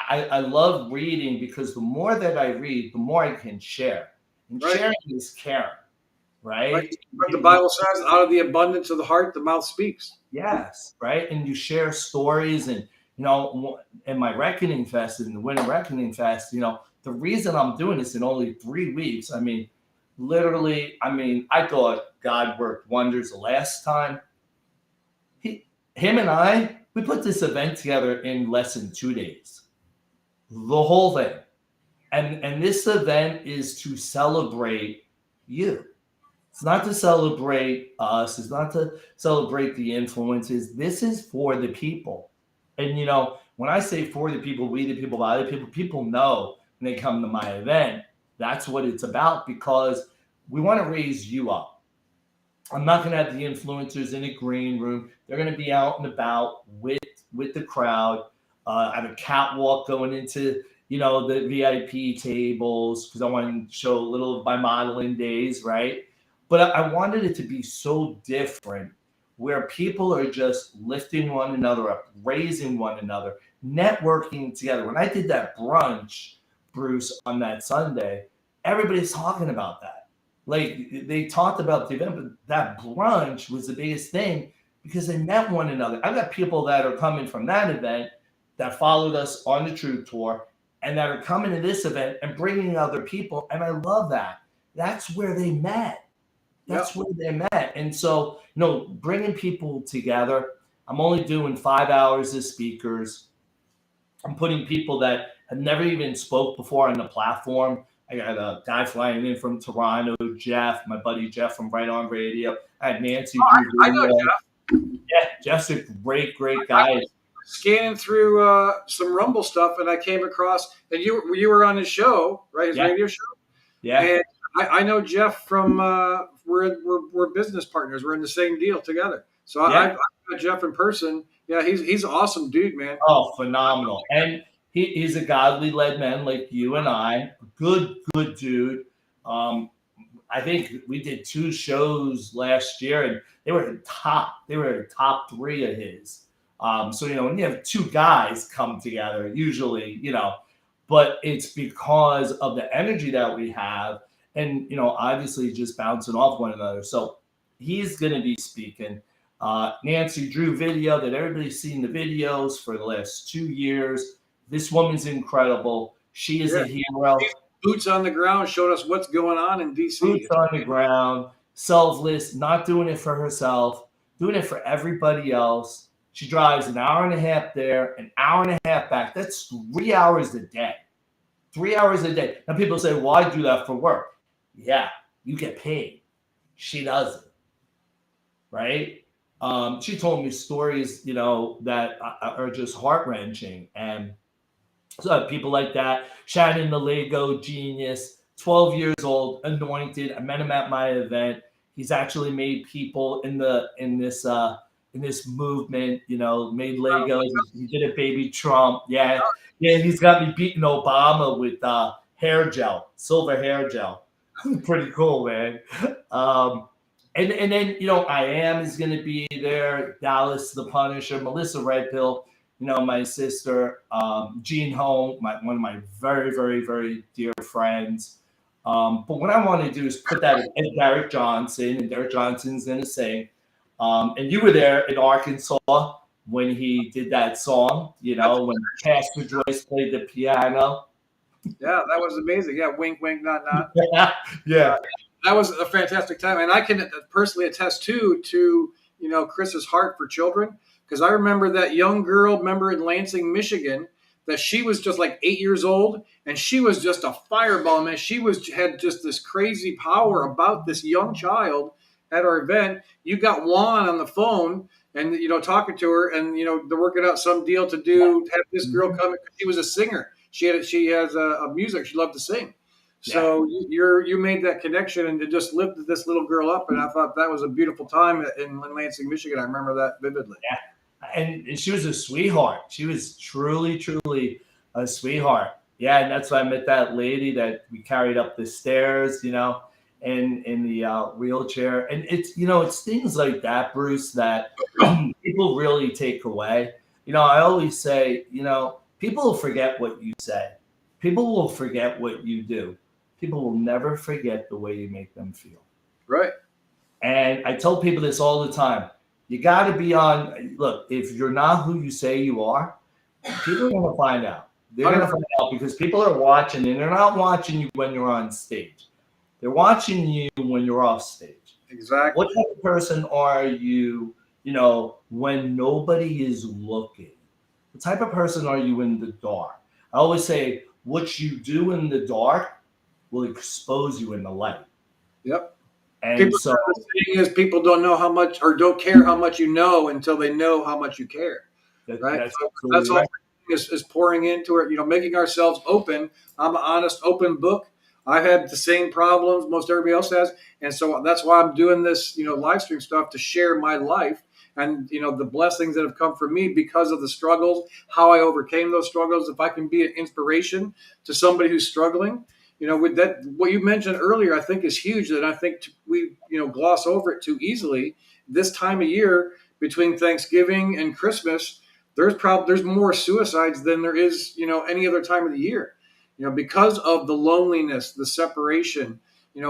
[SPEAKER 3] I love reading, because the more that I read, the more I can share. And
[SPEAKER 2] Right.
[SPEAKER 3] Sharing is caring, right?
[SPEAKER 2] But the Bible says, out of the abundance of the heart, the mouth speaks.
[SPEAKER 3] Yes, right. And you share stories, and in my Reckoning Fest, in the Winter Reckoning Fest, the reason I'm doing this in only 3 weeks, I mean, literally, I mean, I thought God worked wonders the last time. Him and I, we put this event together in less than 2 days. The whole thing. And this event is to celebrate you. It's not to celebrate us. It's not to celebrate the influences. This is for the people. And when I say for the people, we the people, by the people, people know when they come to my event, that's what it's about, because we want to raise you up. I'm not going to have the influencers in a green room. They're going to be out and about with the crowd. I have a catwalk going into the VIP tables, because I want to show a little of my modeling days, right? But I wanted it to be so different, where people are just lifting one another up, raising one another, networking together. When I did that brunch, Bruce, on that Sunday, everybody's talking about that. Like, they talked about the event, but that brunch was the biggest thing, because they met one another. I've got people that are coming from that event that followed us on the Troop Tour and that are coming to this event and bringing other people. And I love that. That's where they met. That's where they met. And so, bringing people together. I'm only doing 5 hours as speakers. I'm putting people that have never even spoke before on the platform. I got a guy flying in from Toronto, Jeff, my buddy Jeff from Right On Radio. I had Nancy.
[SPEAKER 2] I know Jeff.
[SPEAKER 3] Yeah, Jeff's a great guy.
[SPEAKER 2] Scanning through some Rumble stuff, and I came across, and you were on his show, right? His radio show.
[SPEAKER 3] Yeah.
[SPEAKER 2] And I know Jeff from we're business partners. We're in the same deal together. So I've met Jeff in person. Yeah, he's an awesome dude, man.
[SPEAKER 3] Oh, phenomenal. And he's a godly led man like you and I. Good dude. I think we did 2 shows last year, and they were top 3 of his. So when you have 2 guys come together, usually, but it's because of the energy that we have, and obviously just bouncing off one another. So he's going to be speaking. Nancy Drew video that everybody's seen the videos for the last 2 years. This woman's incredible. She is a hero.
[SPEAKER 2] Boots on the ground, showed us what's going on in DC.
[SPEAKER 3] Boots on the ground, selfless, not doing it for herself, doing it for everybody else. She drives an hour and a half there, an hour and a half back. That's 3 hours a day. 3 hours a day. Now people say, well, I do that for work. Yeah, you get paid. She doesn't. Right? She told me stories, that are just heart-wrenching. And so people like that. Shannon the Lego genius, 12 years old, anointed. I met him at my event. He's actually made people in this movement, made Legos. He did a baby Trump. Yeah. He's got me beating Obama with hair gel, silver hair gel. Pretty cool, man. And then, I Am is going to be there. Dallas the Punisher, Melissa Redpill, my sister, Jean Home, one of my very, very, very dear friends. But what I want to do is put that in Derek Johnson, and Derek Johnson's going to sing. And you were there in Arkansas when he did that song, when Pastor Joyce played the piano.
[SPEAKER 2] Yeah, that was amazing. Yeah, wink, wink, not.
[SPEAKER 3] Yeah.
[SPEAKER 2] That was a fantastic time. And I can personally attest, too, to, Chris's heart for children. Because I remember that young girl, in Lansing, Michigan, that she was just like 8 years old, and she was just a fireball, man. She had just this crazy power about this young child at our event. You got Juan on the phone and, talking to her, and, they're working out some deal to have this girl come. She was a singer. She has a music. She loved to sing. So you made that connection and to just lift this little girl up. And I thought that was a beautiful time in Lansing, Michigan. I remember that vividly. Yeah.
[SPEAKER 3] And she was a sweetheart. She was truly, truly a sweetheart. Yeah. And that's why I met that lady that we carried up the stairs, in the wheelchair. And it's things like that, Bruce, that people really take away. I always say, people will forget what you say. People will forget what you do. People will never forget the way you make them feel.
[SPEAKER 2] Right.
[SPEAKER 3] And I tell people this all the time. You got to be on. Look, if you're not who you say you are, people are going to find out. They're going to find out because people are watching, and they're not watching you when you're on stage. They're watching you when you're off stage.
[SPEAKER 2] Exactly.
[SPEAKER 3] What type of person are you, when nobody is looking? What type of person are you in the dark? I always say, what you do in the dark will expose you in the light.
[SPEAKER 2] Yep.
[SPEAKER 3] And
[SPEAKER 2] People
[SPEAKER 3] so
[SPEAKER 2] the saying is people don't know how much or don't care how much you know until they know how much you care. Right.
[SPEAKER 3] that's
[SPEAKER 2] So
[SPEAKER 3] absolutely
[SPEAKER 2] that's all
[SPEAKER 3] right.
[SPEAKER 2] is pouring into it, making ourselves open. I'm an honest, open book. I've had the same problems most everybody else has. And so that's why I'm doing this, live stream stuff to share my life and, the blessings that have come from me because of the struggles, how I overcame those struggles. If I can be an inspiration to somebody who's struggling, with that, what you mentioned earlier, I think is huge. That I think we, gloss over it too easily. This time of year between Thanksgiving and Christmas, there's more suicides than there is, any other time of the year, because of the loneliness, the separation.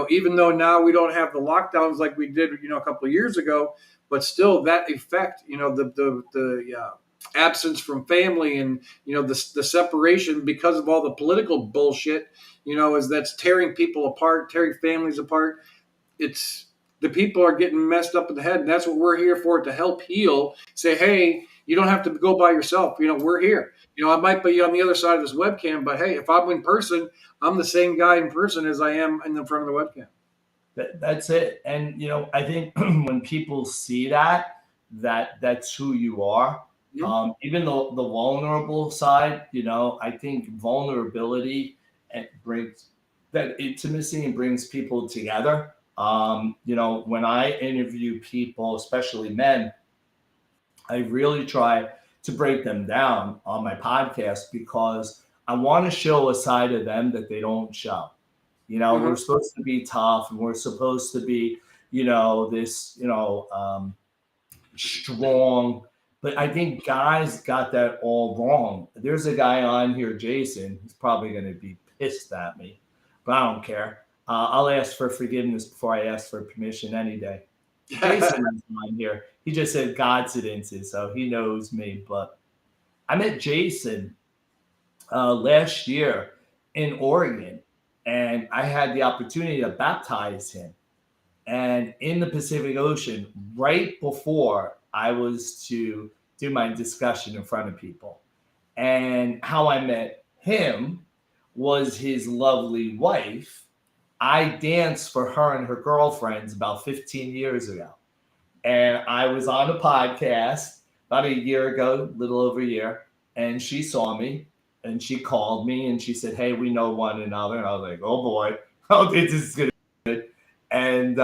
[SPEAKER 2] Even though now we don't have the lockdowns like we did, a couple of years ago, but still that effect, the absence from family and the separation because of all the political bullshit, is that's tearing people apart, tearing families apart. It's the people are getting messed up in the head, and that's what we're here for, to help heal. Say, hey, you don't have to go by yourself. We're here. I might be on the other side of this webcam, but hey, if I'm in person, I'm the same guy in person as I am in the front of the webcam.
[SPEAKER 3] That's it. And I think when people see that's who you are.
[SPEAKER 2] Mhm.
[SPEAKER 3] Even though the vulnerable side, I think vulnerability brings that intimacy and brings people together. When I interview people, especially men, I really try to break them down on my podcast because I want to show a side of them that they don't show. We're
[SPEAKER 2] Mhm.
[SPEAKER 3] supposed to be tough and we're supposed to be, this, strong. But I think guys got that all wrong. There's a guy on here, Jason. He's probably going to be pissed at me, but I don't care. I'll ask for forgiveness before I ask for permission any day. Jason is on here. He just said coincidences, so he knows me. But I met Jason last year in Oregon, and I had the opportunity to baptize him. And in the Pacific Ocean, right before I was to do my discussion in front of people. And how I met him was his lovely wife. I danced for her and her girlfriends about 15 years ago. And I was on a podcast about a year ago, a little over a year, and she saw me and she called me and she said, "Hey, we know one another." And I was like, "Oh boy, oh, this is good." And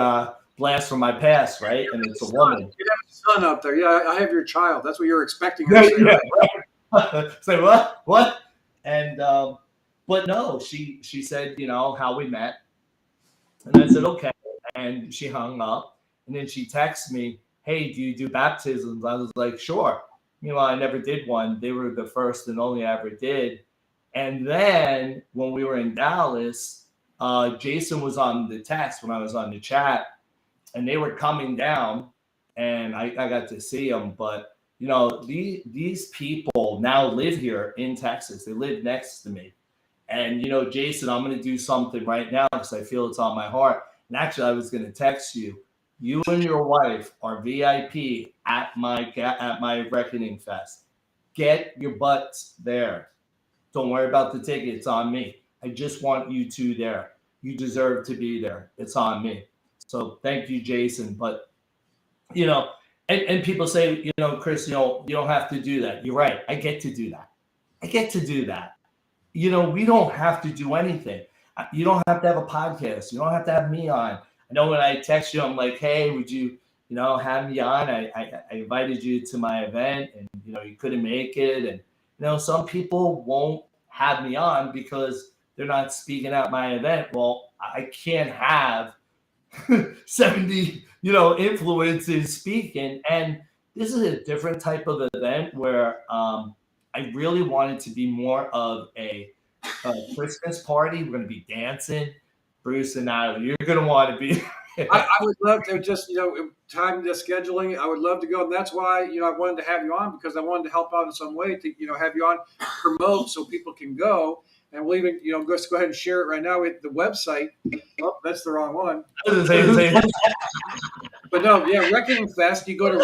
[SPEAKER 3] blast from my past, right? And it's a woman.
[SPEAKER 2] You have a son out there. Yeah, I have your child. That's what you're expecting her
[SPEAKER 3] Yeah,
[SPEAKER 2] to say,
[SPEAKER 3] yeah.
[SPEAKER 2] right?
[SPEAKER 3] Say what? What? And but no, she said, how we met, and I said okay, and she hung up, and then she texted me, "Hey, do you do baptisms?" I was like, "Sure." Meanwhile, I never did one. They were the first and only I ever did. And then when we were in Dallas, Jason was on the text when I was on the chat, and they were coming down, and I got to see them. But these people now live here in Texas. They live next to me. And Jason, I'm going to do something right now because I feel it's on my heart. And actually, I was going to text you. You and your wife are VIP at my Reckoning Fest. Get your butts there. Don't worry about the ticket. It's on me. I just want you two there. You deserve to be there. It's on me. So thank you, Jason. But you know, and people say, Chris, you don't have to do that. You're right. I get to do that. I get to do that. We don't have to do anything. You don't have to have a podcast. You don't have to have me on. I know when I text you, I'm like, hey, would you, have me on? I invited you to my event and, you couldn't make it. And, some people won't have me on because they're not speaking at my event. Well, I can't have 70, influences speaking. And this is a different type of event where I really want it to be more of a Christmas party. We're going to be dancing. Bruce and I, you're going to want to be.
[SPEAKER 2] I would love to just, time the scheduling. I would love to go. And that's why, I wanted to have you on because I wanted to help out in some way to, have you on, promote so people can go. and we'll even just go ahead and share it right now with the website. Oh, that's the wrong one. But no, yeah, Reckoning Fest. You go to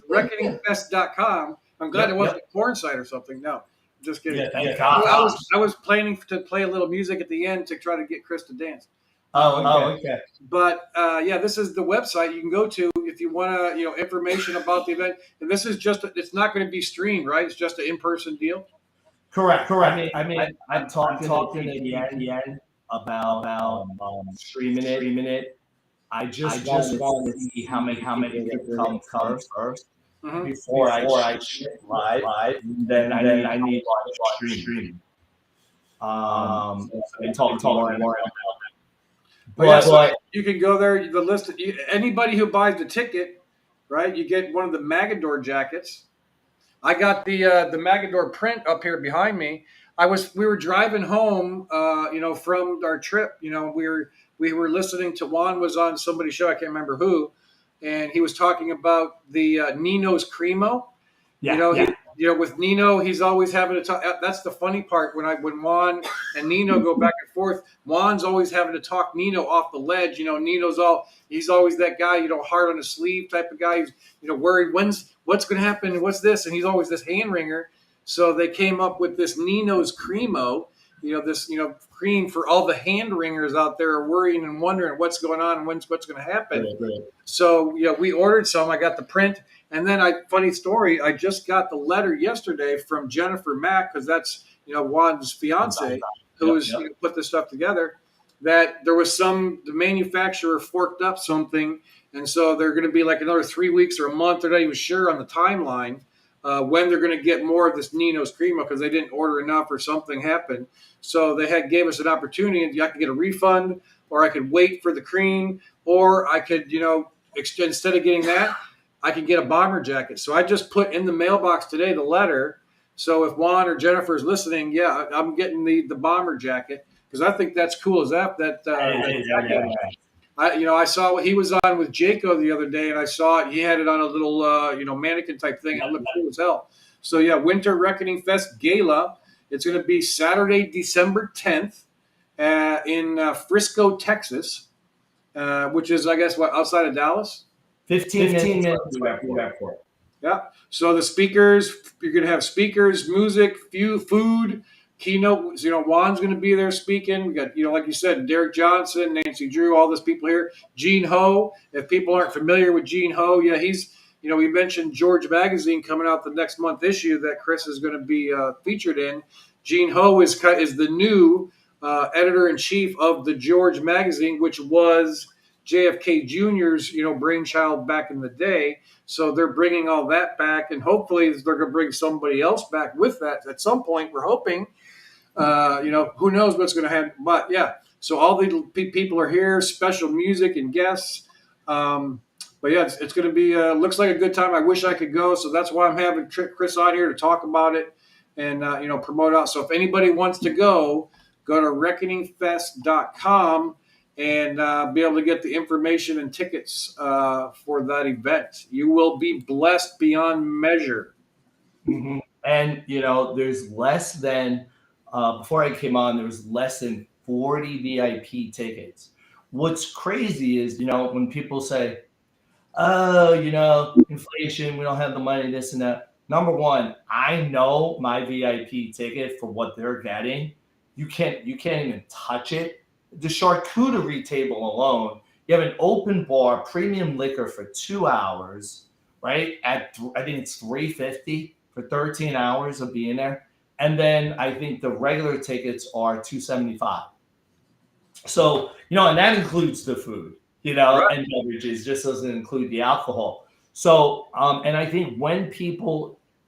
[SPEAKER 2] reckoningfest.com. I'm glad it wasn't a porn site or something. No, just kidding.
[SPEAKER 3] Yeah, thank
[SPEAKER 2] I
[SPEAKER 3] God.
[SPEAKER 2] was planning to play a little music at the end to try to get Chris to dance.
[SPEAKER 3] Okay.
[SPEAKER 2] But yeah, this is the website you can go to if you want to, information about the event. And this is it's not going to be streamed, right? It's just an in-person deal.
[SPEAKER 3] Correct. I mean, I'm talking at the end about streaming it. I just want to see how many people come first before I ship live. Then I need to stream. And talk more about that.
[SPEAKER 2] But you can go there. The list. Anybody who buys the ticket, right? You get one of the Magador jackets. I got the Magador print up here behind me. We were driving home, from our trip. We were listening to Juan was on somebody's show. I can't remember who, and he was talking about the Nino's Cremo. With Nino, he's always having to talk. That's the funny part when Juan and Nino go back and forth. Juan's always having to talk Nino off the ledge. He's always that guy, heart on his sleeve type of guy. He's worried what's going to happen and what's this, and he's always this hand wringer. So they came up with this Nino's Cremo. This cream for all the hand wringers out there are worrying and wondering what's going on and what's going to happen. Right. So we ordered some. I got the print. And then funny story, I just got the letter yesterday from Jennifer Mack, because that's, Juan's fiance, who put this stuff together, that there was the manufacturer forked up something. And so they're going to be like another 3 weeks or a month. They're not even sure on the timeline when they're going to get more of this Nino's Cremo, because they didn't order enough or something happened. So they gave us an opportunity. I could get a refund, or I could wait for the cream, or I could, instead of getting that, I can get a bomber jacket. So I just put in the mailbox today the letter. So if Juan or Jennifer is listening, yeah, I'm getting the bomber jacket, because I think that's cool as that jacket. I saw what he was on with Jaco the other day, and I saw it. He had it on a little mannequin type thing. It looked cool as hell. So yeah, Winter Reckoning Fest Gala. It's going to be Saturday, December 10th, in Frisco, Texas, which is, I guess, outside of Dallas.
[SPEAKER 3] 15 minutes to the airport.
[SPEAKER 2] Yeah. So the speakers, you're going to have speakers, music, food, keynote. Juan's going to be there speaking. We got, like you said, Derek Johnson, Nancy Drew, all those people here. Gene Ho. If people aren't familiar with Gene Ho, yeah, he's, we mentioned George Magazine coming out the next month issue that Chris is going to be featured in. Gene Ho is the new editor-in-chief of the George Magazine, which was JFK Jr.'s, brainchild back in the day. So they're bringing all that back, and hopefully they're going to bring somebody else back with that at some point. We're hoping. Who knows what's going to happen? But yeah, so all the people are here, special music and guests. But yeah, it's going to be looks like a good time. I wish I could go, so that's why I'm having Chris on here to talk about it and promote out. So if anybody wants to go to reckoningfest.com. and be able to get the information and tickets for that event. You will be blessed beyond measure.
[SPEAKER 3] Mm-hmm. And, there's less than, before I came on, there was less than 40 VIP tickets. What's crazy is, when people say, oh, inflation, we don't have the money, this and that. Number one, I know my VIP ticket for what they're getting. You can't even touch it. The charcuterie table alone, you have an open bar, premium liquor for 2 hours, right? I think it's $350 for 13 hours of being there. And then I think the regular tickets are $275. So, and that includes the food, right, and beverages, just doesn't include the alcohol. So, and I think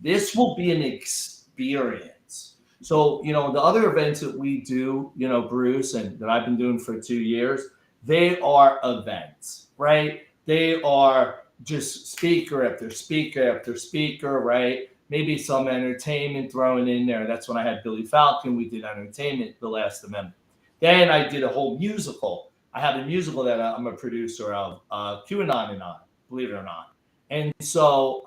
[SPEAKER 3] this will be an experience. So, the other events that we do, Bruce, and that I've been doing for 2 years, they are events, right? They are just speaker after speaker after speaker, right? Maybe some entertainment thrown in there. That's when I had Billy Falcon. We did entertainment, The Last Amendment. Then I did a whole musical. I have a musical that I'm a producer of, QAnon and On, believe it or not. And so,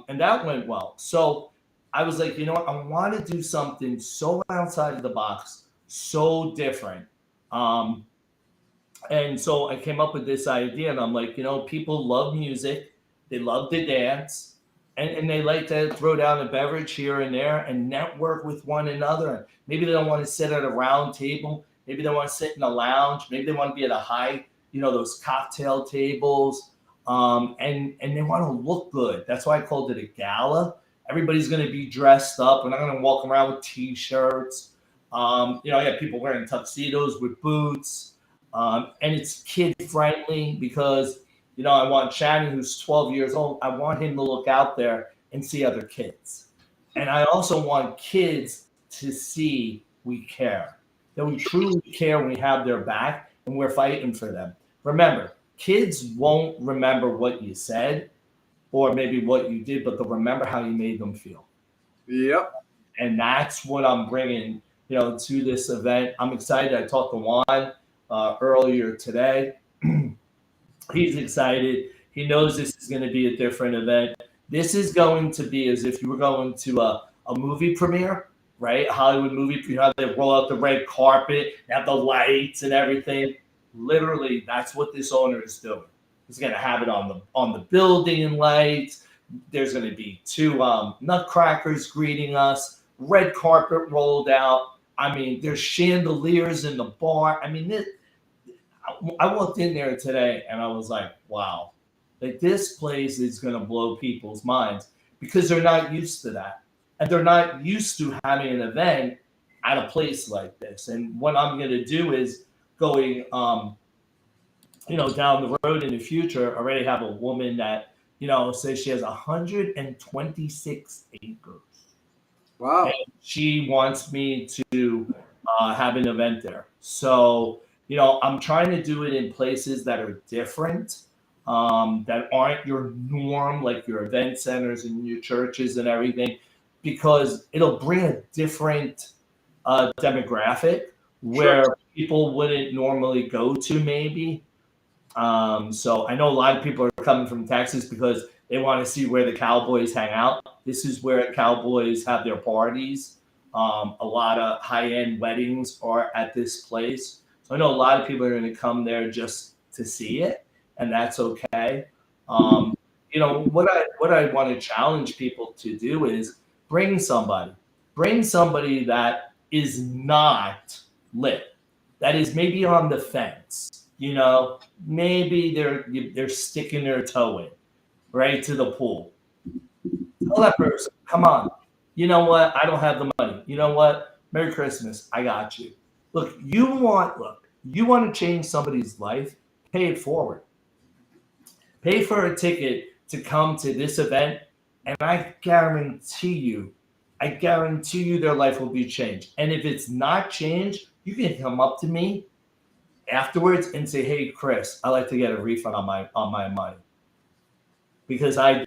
[SPEAKER 3] and that went well. So, I was like, you know what? I want to do something so outside of the box, so different. Um, and so I came up with this idea, and I'm like, people love music, they love to dance, and they like to throw down a beverage here and there and network with one another. Maybe they don't want to sit at a round table. Maybe they want to sit in a lounge. Maybe they want to be at a high, those cocktail tables. And they want to look good. That's why I called it a gala. Everybody's going to be dressed up. We're not going to walk around with t-shirts. I have people wearing tuxedos with boots. And it's kid friendly because I want Shannon, who's 12 years old, I want him to look out there and see other kids. And I also want kids to see we care, that we truly care when we have their back and we're fighting for them. Remember, kids won't remember what you said or maybe what you did, but they'll remember how you made them feel.
[SPEAKER 2] Yep.
[SPEAKER 3] And that's what I'm bringing, to this event. I'm excited. I talked to Juan earlier today. He's excited. He knows this is going to be a different event. This is going to be as if you were going to a movie premiere, right? Hollywood movie premiere. They roll out the red carpet, have the lights and everything. Literally, that's what this owner is doing. He's going to have it on the building and lights. There's going to be two nutcrackers greeting us. Red carpet rolled out. I mean, there's chandeliers in the bar. I mean, I walked in there today and I was like, wow, like this place is going to blow people's minds because they're not used to that. And they're not used to having an event at a place like this. And what I'm going to do is going, down the road in the future, already have a woman that, says she has 126 acres.
[SPEAKER 2] Wow.
[SPEAKER 3] And she wants me to have an event there. So, I'm trying to do it in places that are different, that aren't your norm, like your event centers and your churches and everything, because it'll bring a different demographic where people wouldn't normally go to, maybe. So I know a lot of people are coming from Texas because they want to see where the Cowboys hang out. This is where Cowboys have their parties. A lot of high-end weddings are at this place. So I know a lot of people are going to come there just to see it, and that's okay. What I want to challenge people to do is bring somebody that is not lit, that is maybe on the fence. Maybe they're sticking their toe in right to the pool. Tell that person, come on. You know what? I don't have the money. You know what? Merry Christmas. I got you. Look, you want to change somebody's life, pay it forward. Pay for a ticket to come to this event, and I guarantee you their life will be changed. And if it's not changed, you can come up to me afterwards and say, hey, Chris, I'd like to get a refund on my money. Because I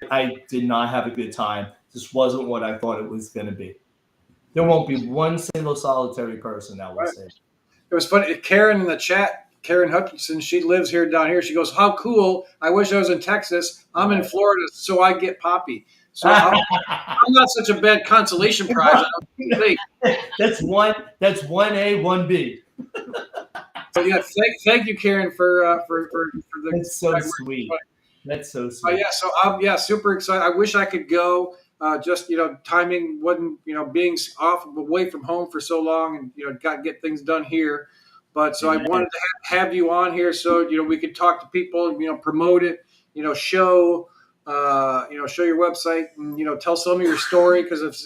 [SPEAKER 3] did not have a good time. This wasn't what I thought it was going to be. There won't be one single solitary person that will say it.
[SPEAKER 2] It was funny. Karen in the chat, Karen Hutchinson, she lives down here. She goes, how cool. I wish I was in Texas. I'm in Florida, so I get Poppy. So I'm not such a bad consolation prize.
[SPEAKER 3] That's 1A, 1B.
[SPEAKER 2] So yeah, thank you, Karen, for the.
[SPEAKER 3] That's so sweet. That's so sweet.
[SPEAKER 2] So I'm super excited. I wish I could go. Just timing wasn't being off away from home for so long, and got to get things done here. But so I wanted to have you on here so we could talk to people, promote it, show your website, and tell some of your story, because if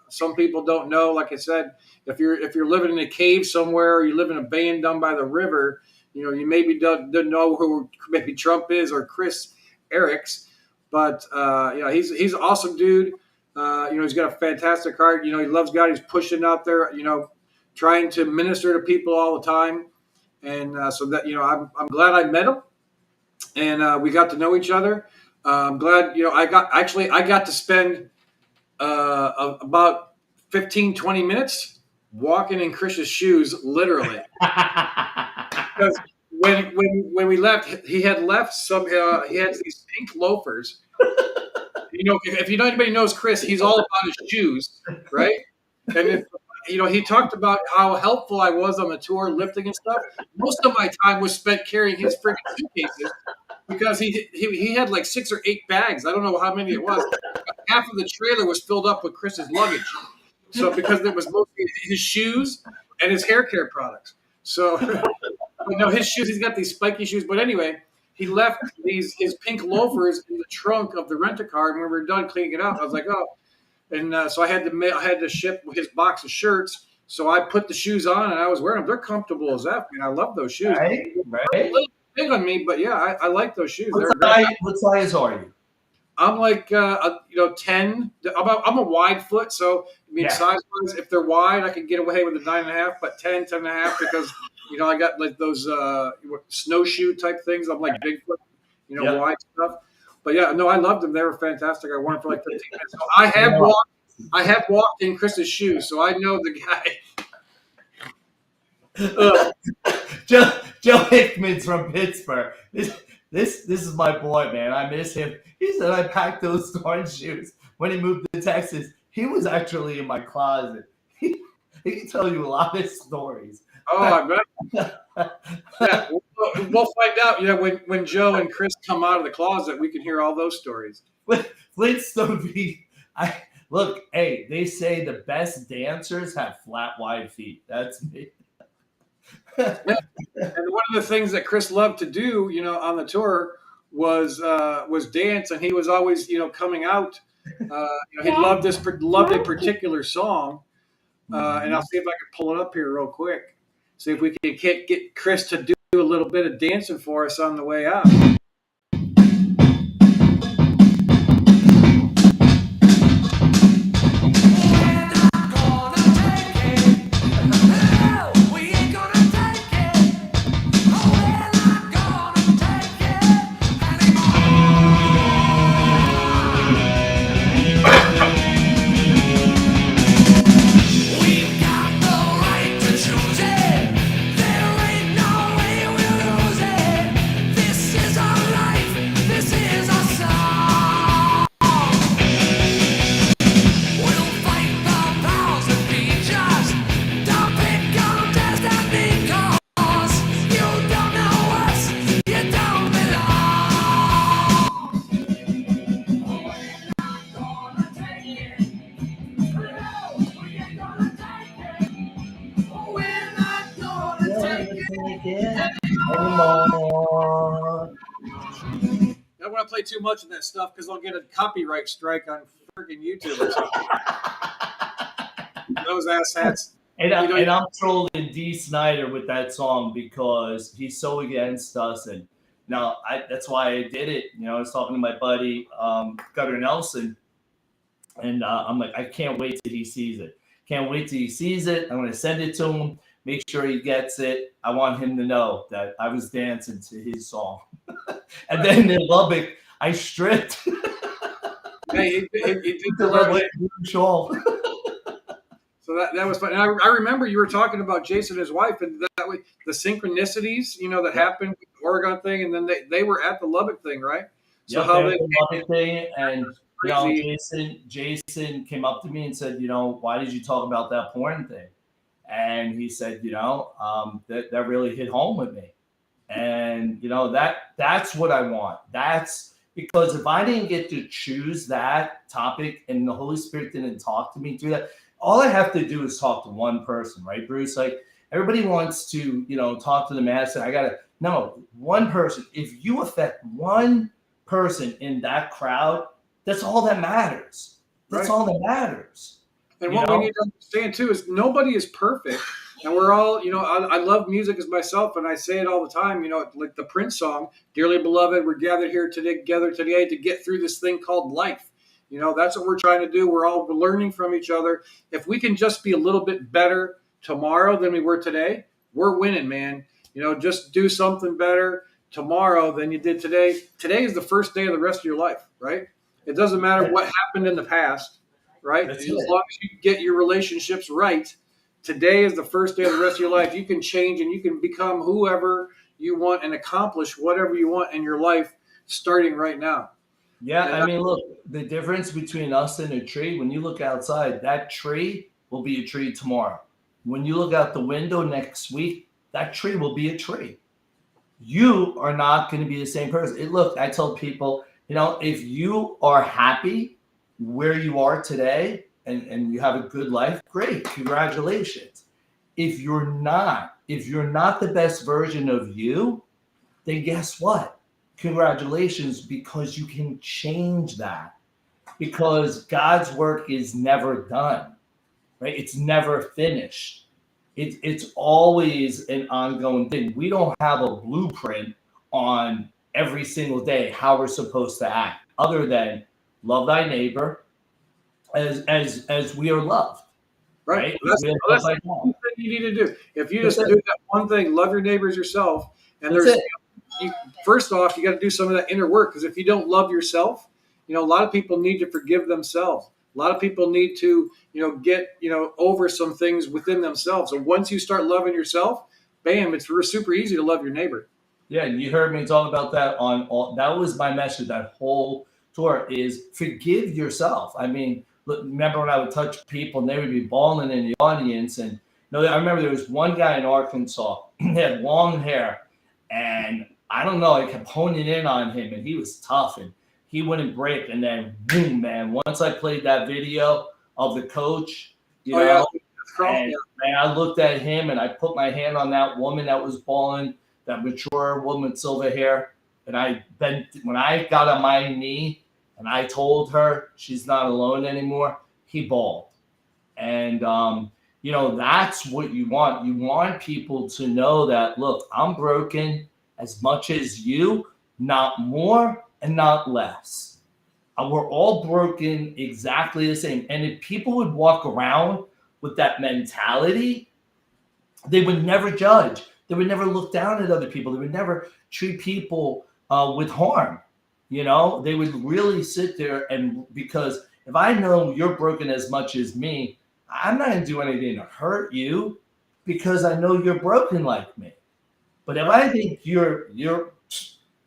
[SPEAKER 2] some people don't know, like I said, if you're living in a cave somewhere, or you live in a van down by the river, you maybe don't know who maybe Trump is or Chris Eryx, but he's an awesome dude. He's got a fantastic heart. He loves God. He's pushing out there, trying to minister to people all the time. And so that, I'm glad I met him, and we got to know each other. I'm glad, I got to spend about 15, 20 minutes walking in Chris's shoes, literally. Because when we left, he had left he had these pink loafers. if anybody knows Chris, he's all about his shoes, right? And he talked about how helpful I was on the tour, lifting and stuff. Most of my time was spent carrying his freaking suitcases because he had like 6 or 8 bags. I don't know how many it was. Half of the trailer was filled up with Chris's luggage. So because it was mostly his shoes and his hair care products. So his shoes, he's got these spiky shoes. But anyway, he left his pink loafers in the trunk of the rent-a-car, and when we were done cleaning it out, I was like, oh. And so I had to ship his box of shirts. So I put the shoes on, and I was wearing them. They're comfortable as F. I love those shoes.
[SPEAKER 3] Right.
[SPEAKER 2] A little big on me, but yeah, I like those shoes.
[SPEAKER 3] What size are you?
[SPEAKER 2] I'm like 10. I'm a wide foot, so size-wise, if they're wide, I can get away with a 9.5. But 10, 10.5, because I got like those snowshoe type things. I'm like Bigfoot, wide stuff. But yeah, no, I loved them. They were fantastic. I wore them for like 15 minutes. So I have walked in Chris's shoes, so I know the
[SPEAKER 3] guy. Joe Hickman's from Pittsburgh. This is my boy, man. I miss him. He said I packed those darn shoes when he moved to Texas. He was actually in my closet. He can tell you a lot of stories.
[SPEAKER 2] Oh, I bet. Yeah, we'll find out. When Joe and Chris come out of the closet, we can hear all those stories.
[SPEAKER 3] Flintstone V. Look, hey, they say the best dancers have flat, wide feet. That's me.
[SPEAKER 2] Yeah. And one of the things that Chris loved to do, on the tour was dance, and he was always, coming out. He loved a particular song, and I'll see if I can pull it up here real quick. See if we can get Chris to do a little bit of dancing for us on the way out. I don't want to play too much of that stuff because I'll get a copyright strike on freaking YouTube or something. Those asshats.
[SPEAKER 3] And I'm trolling D. Snyder with that song because he's so against us. And that's why I did it. I was talking to my buddy, Gutter Nelson, and I'm like, I can't wait till he sees it. Can't wait till he sees it. I'm going to send it to him, make sure he gets it. I want him to know that I was dancing to his song. And then in Lubbock, I stripped.
[SPEAKER 2] Hey, he did the
[SPEAKER 3] shawl.
[SPEAKER 2] So that was fun. And I remember you were talking about Jason and his wife, and that way the synchronicities, that happened with the Oregon thing, and then they were at the Lubbock thing, right? So
[SPEAKER 3] how they the Lubbock thing, and Jason came up to me and said, why did you talk about that porn thing? And he said, that really hit home with me. And that's what I want. That's because if I didn't get to choose that topic and the Holy Spirit didn't talk to me through that, all I have to do is talk to one person, right, Bruce? Like everybody wants to, talk to the mass. And one person. If you affect one person in that crowd, that's all that matters. That's all that matters.
[SPEAKER 2] And what we need to understand too is nobody is perfect. And we're all, I love music as myself, and I say it all the time, like the Prince song, Dearly Beloved, we're gathered here together today to get through this thing called life. That's what we're trying to do. We're all learning from each other. If we can just be a little bit better tomorrow than we were today, we're winning, man. Just do something better tomorrow than you did today. Today is the first day of the rest of your life, right? It doesn't matter what happened in the past, right? As long as you get your relationships right, today is the first day of the rest of your life. You can change and you can become whoever you want and accomplish whatever you want in your life starting right now.
[SPEAKER 3] Yeah,
[SPEAKER 2] And
[SPEAKER 3] I mean, look, the difference between us and a tree, when you look outside, that tree will be a tree tomorrow. When you look out the window next week, that tree will be a tree. You are not going to be the same person. Look, I tell people, if you are happy where you are today and you have a good life, great, congratulations. If you're not the best version of you, then guess what? Congratulations, because you can change that. Because God's work is never done, right? It's never finished. It's always an ongoing thing. We don't have a blueprint on every single day how we're supposed to act, other than love thy neighbor as we are loved,
[SPEAKER 2] right.
[SPEAKER 3] right?
[SPEAKER 2] Well,
[SPEAKER 3] We love
[SPEAKER 2] that's
[SPEAKER 3] thy
[SPEAKER 2] the
[SPEAKER 3] God.
[SPEAKER 2] one thing you need to do. If you
[SPEAKER 3] That's
[SPEAKER 2] just
[SPEAKER 3] it.
[SPEAKER 2] do that one thing, love your neighbors yourself, and
[SPEAKER 3] That's
[SPEAKER 2] there's
[SPEAKER 3] it.
[SPEAKER 2] you, first off, you got to do some of that inner work because if you don't love yourself, a lot of people need to forgive themselves. A lot of people need to, get, over some things within themselves. And once you start loving yourself, bam, it's super easy to love your neighbor.
[SPEAKER 3] Yeah, and you heard me talk about that on all. That was my message. That whole tour is forgive yourself. I mean, look, remember when I would touch people and they would be bawling in the audience, and I remember there was one guy in Arkansas. He had long hair, and I don't know. I kept honing in on him, and he was tough, and he wouldn't break. And then, boom, man! Once I played that video of the coach, you
[SPEAKER 2] Oh yeah,
[SPEAKER 3] know,
[SPEAKER 2] yeah.
[SPEAKER 3] and man, I looked at him and I put my hand on that woman that was bawling, that mature woman with silver hair. And I bent when I got on my knee and I told her she's not alone anymore, he bawled. And that's what you want. You want people to know that, look, I'm broken as much as you, not more and not less. We're all broken exactly the same. And if people would walk around with that mentality, they would never judge. They would never look down at other people. They would never treat people with harm. They would really sit there, and because if I know you're broken as much as me, I'm not going to do anything to hurt you because I know you're broken like me. But if I think you're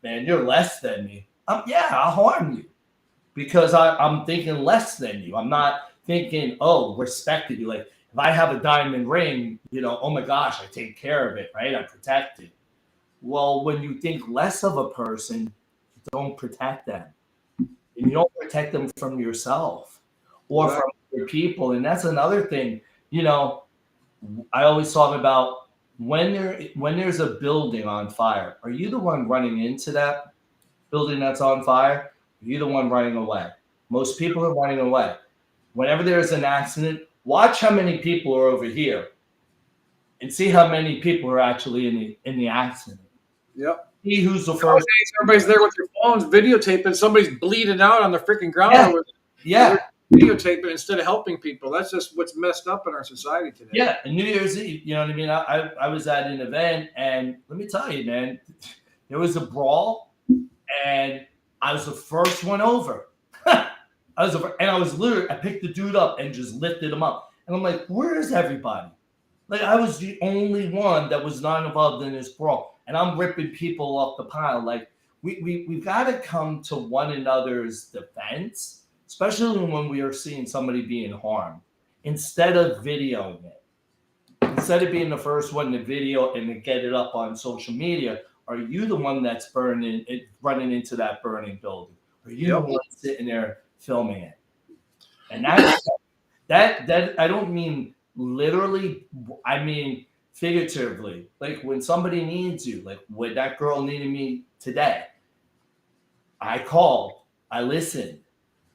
[SPEAKER 3] less than me, yeah, I'll harm you because I'm thinking less than you. I'm not thinking, oh, respected you. Like if I have a diamond ring, oh my gosh, I take care of it, right? I protect it. Well, when you think less of a person, you don't protect them. And you don't protect them from yourself or from other people. And that's another thing, I always talk about when there's a building on fire, are you the one running into that building that's on fire? Are you the one running away? Most people are running away. Whenever there's an accident, watch how many people are over here and see how many people are actually in the accident.
[SPEAKER 2] Yep.
[SPEAKER 3] See who's the first.
[SPEAKER 2] Nowadays, everybody's there with their phones videotaping. Somebody's bleeding out on the freaking ground.
[SPEAKER 3] Yeah.
[SPEAKER 2] Over
[SPEAKER 3] Yeah.
[SPEAKER 2] They're videotaping instead of helping people. That's just what's messed up in our society today.
[SPEAKER 3] Yeah. And New Year's Eve, you know what I mean? I was at an event, and let me tell you, man, there was a brawl, and I was the first one over. I picked the dude up and just lifted him up. And I'm like, where is everybody? Like I was the only one that was not involved in this brawl. And I'm ripping people off the pile. Like we've got to come to one another's defense, especially when we are seeing somebody being harmed, instead of videoing it. Instead of being the first one to video and to get it up on social media, are you the one that's running into that burning building? Are you the one sitting there filming it? And that I don't mean literally, I mean figuratively. Like when somebody needs you, like when that girl needed me today, I called, I listened,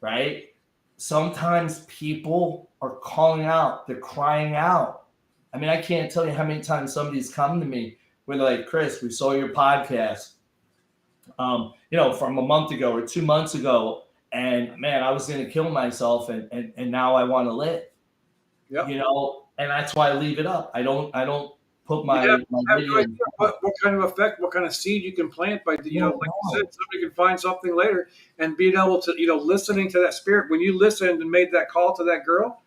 [SPEAKER 3] right? Sometimes people are calling out, they're crying out. I mean, I can't tell you how many times somebody's come to me where they're like, Chris, we saw your podcast, from a month ago or 2 months ago. And man, I was going to kill myself and now I want to live, and that's why I leave it up. I don't put my video.
[SPEAKER 2] No idea what kind of effect, what kind of seed you can plant by, like you said, somebody can find something later and being able to, listening to that spirit. When you listened and made that call to that girl,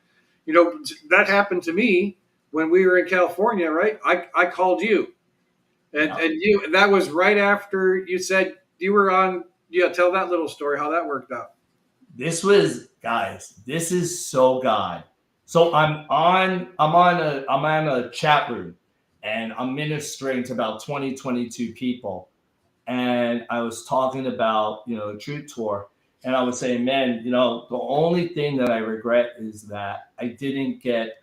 [SPEAKER 2] that happened to me when we were in California, right? I called you and that was right after you said you were on Yeah, tell that little story, how that worked out.
[SPEAKER 3] This was, guys, this is so God. So I'm on a chat room, and I'm ministering to about 22 people, and I was talking about, the Truth Tour, and I was saying, man, the only thing that I regret is that I didn't get,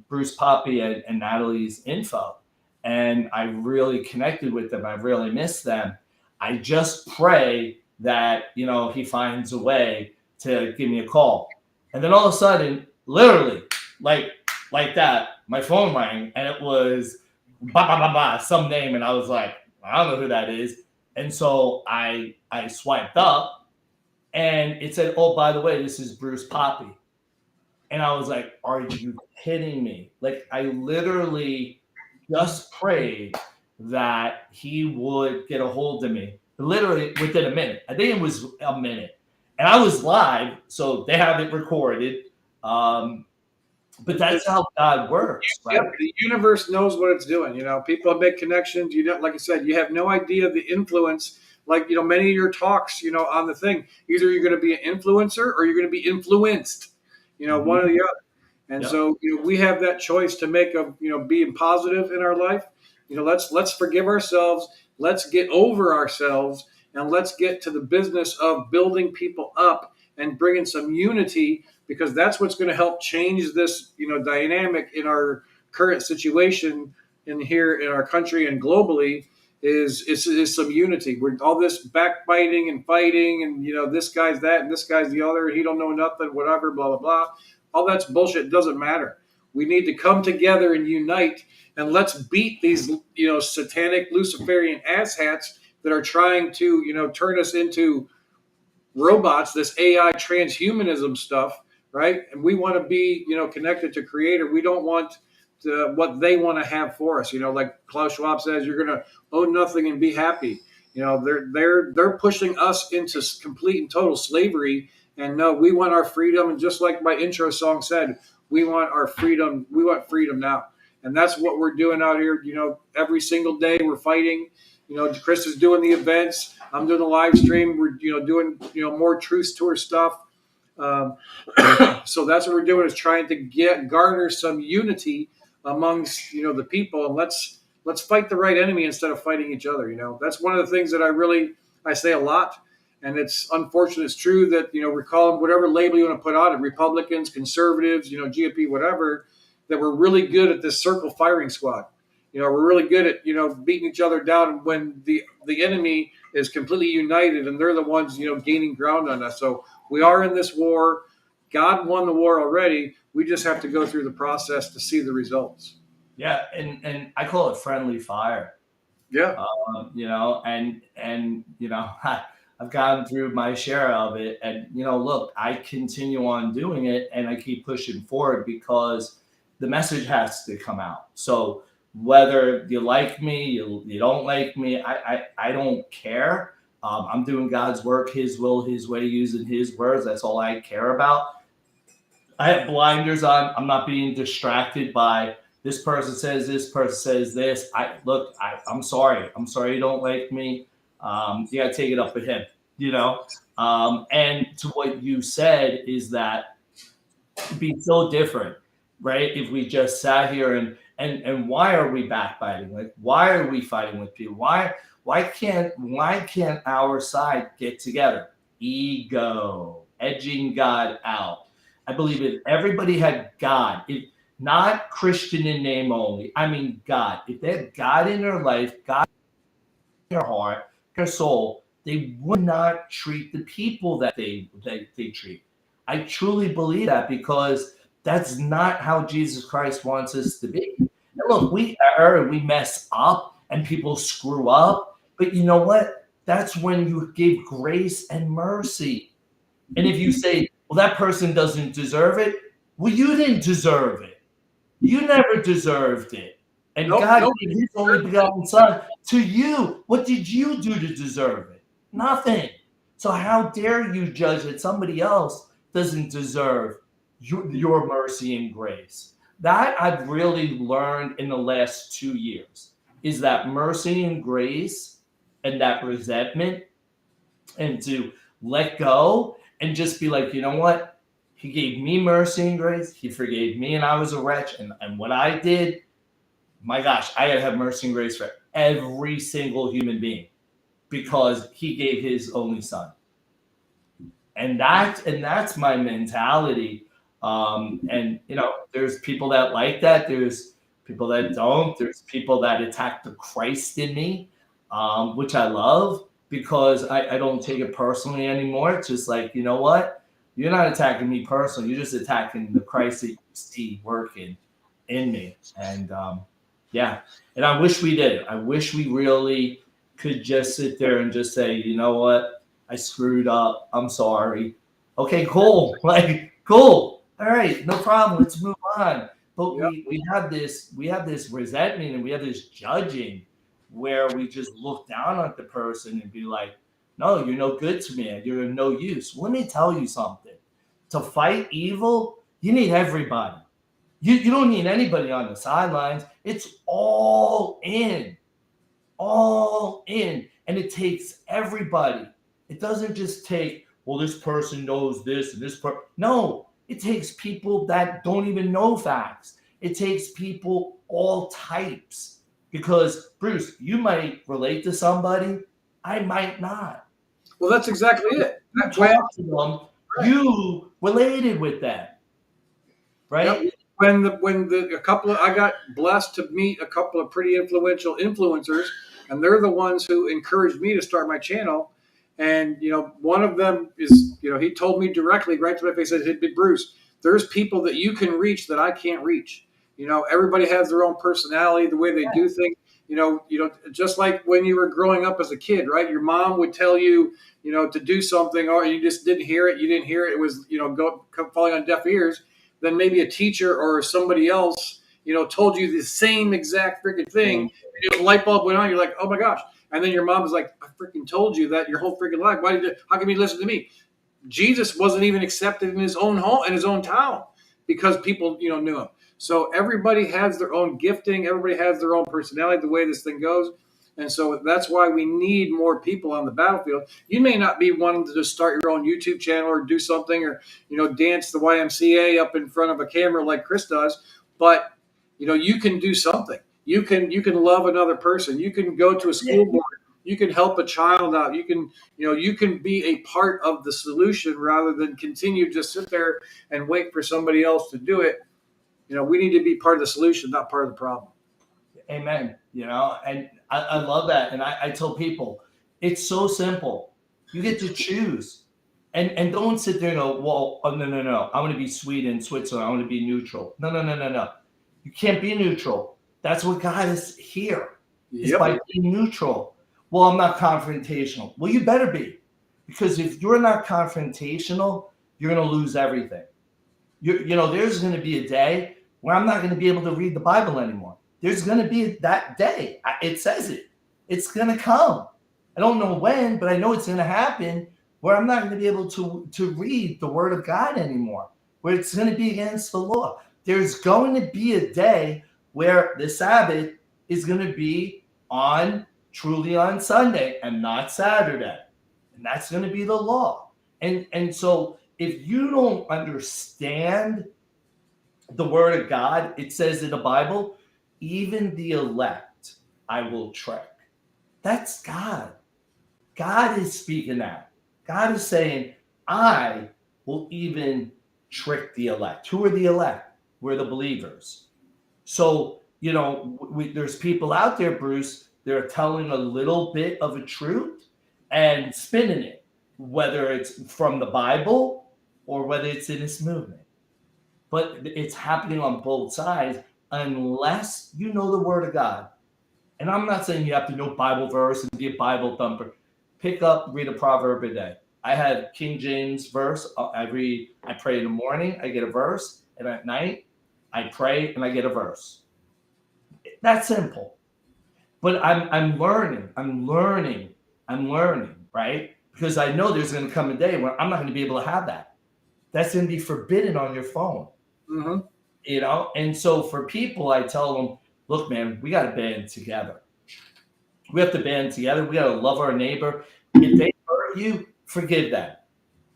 [SPEAKER 3] Bruce Poppy and Natalie's info, and I really connected with them. I really miss them. I just pray that he finds a way to give me a call, and then all of a sudden, literally, like like that, my phone rang, and it was ba ba ba ba some name, and I was like, I don't know who that is. And so I swiped up, and it said, oh, by the way, this is Bruce Poppy. And I was like, are you kidding me? Like, I literally just prayed that he would get a hold of me literally within a minute. I think it was a minute. And I was live, so they have it recorded. But that's how God works, right?
[SPEAKER 2] Yep, the universe knows what it's doing. People make connections. You don't, like I said, you have no idea the influence. Like many of your talks, on the thing. Either you're going to be an influencer or you're going to be influenced. One or the other. And
[SPEAKER 3] Yep.
[SPEAKER 2] so we have that choice to make of being positive in our life. Let's forgive ourselves. Let's get over ourselves, and let's get to the business of building people up and bringing some unity, because that's what's going to help change this dynamic in our current situation in here in our country and globally. Is some unity. We're all this backbiting and fighting, and this guy's that and this guy's the other, and he don't know nothing, whatever, blah blah blah. All that's bullshit. It doesn't matter. We need to come together and unite, and let's beat these satanic Luciferian asshats that are trying to turn us into robots, this AI transhumanism stuff, right? And we want to be connected to Creator. We don't want what they want to have for us. Like Klaus Schwab says, you're going to own nothing and be happy. They're pushing us into complete and total slavery. And no, we want our freedom. And just like my intro song said, we want our freedom. We want freedom now. And that's what we're doing out here. Every single day we're fighting. Chris is doing the events. I'm doing the live stream. We're doing more Truth Tour stuff. So that's what we're doing, is trying to garner some unity amongst the people, and let's fight the right enemy instead of fighting each other. That's one of the things that I say a lot, and it's unfortunate. It's true that we call them whatever label you want to put on it, Republicans, conservatives, GOP, whatever. That we're really good at this circle firing squad. We're really good at beating each other down when the enemy is completely united and they're the ones gaining ground on us. So we are in this war. God won the war already. We just have to go through the process to see the results.
[SPEAKER 3] Yeah, and I call it friendly fire.
[SPEAKER 2] Yeah.
[SPEAKER 3] I've gone through my share of it, and look, I continue on doing it, and I keep pushing forward because the message has to come out. So whether you like me, you don't like me, I don't care. I'm doing God's work, His will, His way, using His words. That's all I care about. I have blinders on. I'm not being distracted by this person says this, person says this. I'm sorry. I'm sorry you don't like me. You got to take it up with him, And to what you said is that it'd be so different, right? If we just sat here and why are we backbiting? Like, why are we fighting with people? Why can't our side get together? Ego, edging God out. I believe if everybody had God, not Christian in name only, I mean God. If they had God in their life, God in their heart, their soul, they would not treat the people that they treat. I truly believe that, because that's not how Jesus Christ wants us to be. And look, we err and we mess up and people screw up, but you know what? That's when you give grace and mercy. And if you say, well, that person doesn't deserve it, well, you didn't deserve it. You never deserved it. And God gave His only begotten Son to you. What did you do to deserve it? Nothing. So how dare you judge that somebody else doesn't deserve your mercy and grace? That I've really learned in the last 2 years, is that mercy and grace and that resentment and to let go and just be like, you know what? He gave me mercy and grace. He forgave me, and I was a wretch. And what I did, my gosh, I gotta have mercy and grace for every single human being because he gave his only son. And that's my mentality. And there's people that like that. There's people that don't. There's people that attack the Christ in me, which I love because I don't take it personally anymore. It's just like, you know what? You're not attacking me personally. You're just attacking the Christ that you see working in me. And yeah, and I wish we did. I wish we really could just sit there and just say, you know what? I screwed up. I'm sorry. Okay, cool. Like, cool. All right, no problem. Let's move on. But
[SPEAKER 2] Yep.
[SPEAKER 3] we have this resentment and we have this judging where we just look down at the person and be like, no, you're no good to me. You're of no use. Let me tell you something. To fight evil, you need everybody. You don't need anybody on the sidelines. It's all in. All in. And it takes everybody. It doesn't just take, well, this person knows this and this person. No, it takes people that don't even know facts. It takes people all types. Because, Bruce, you might relate to somebody, I might not.
[SPEAKER 2] Well, that's exactly it.
[SPEAKER 3] You talk to them, you related with them, right?
[SPEAKER 2] Yep. I got blessed to meet a couple of pretty influential influencers, and they're the ones who encouraged me to start my channel. And one of them is, he told me directly right to my face, said, "Hey, Bruce, there's people that you can reach that I can't reach. Everybody has their own personality, the way they do things. Just like when you were growing up as a kid, right? Your mom would tell you, to do something, or you just didn't hear it. You didn't hear it. It was, falling on deaf ears. Then maybe a teacher or somebody else, told you the same exact freaking thing. And light bulb went on. You're like, oh my gosh. And then your mom was like, I freaking told you that your whole freaking life. How come you listen to me? Jesus wasn't even accepted in his own home, in his own town, because people, knew him. So everybody has their own gifting. Everybody has their own personality, the way this thing goes. And so that's why we need more people on the battlefield. You may not be wanting to just start your own YouTube channel or do something or, dance the YMCA up in front of a camera like Chris does, but, you can do something. You can love another person. You can go to a school board. You can help a child out. You can be a part of the solution rather than continue just sit there and wait for somebody else to do it. We need to be part of the solution, not part of the problem.
[SPEAKER 3] Amen. And I love that. And I tell people, it's so simple. You get to choose. And don't sit there and go, well, oh, no. I want to be Sweden, Switzerland. I want to be neutral. No. You can't be neutral. That's what God is here. Is by being neutral. Well, I'm not confrontational. Well, you better be. Because if you're not confrontational, you're going to lose everything. There's going to be a day where I'm not going to be able to read the Bible anymore. There's going to be that day. It says it. It's going to come. I don't know when, but I know it's going to happen where I'm not going to be able to read the Word of God anymore, where it's going to be against the law. There's going to be a day where the Sabbath is going to be truly on Sunday and not Saturday. And that's going to be the law. And so if you don't understand the Word of God, it says in the Bible, even the elect I will trick. That's God. God is speaking that. God is saying, I will even trick the elect. Who are the elect? We're the believers. So, there's people out there, Bruce, they're telling a little bit of a truth and spinning it, whether it's from the Bible or whether it's in this movement. But it's happening on both sides unless you know the Word of God. And I'm not saying you have to know Bible verse and be a Bible thumper. Pick up, read a proverb a day. I have King James verse. I pray in the morning, I get a verse. And at night, I pray and I get a verse. That's simple. But I'm learning, right? Because I know there's going to come a day where I'm not going to be able to have that. That's going to be forbidden on your phone. Mm-hmm. And so for people, I tell them, look, man, we got to band together. We have to band together. We got to love our neighbor. If they hurt hurt you, forgive them.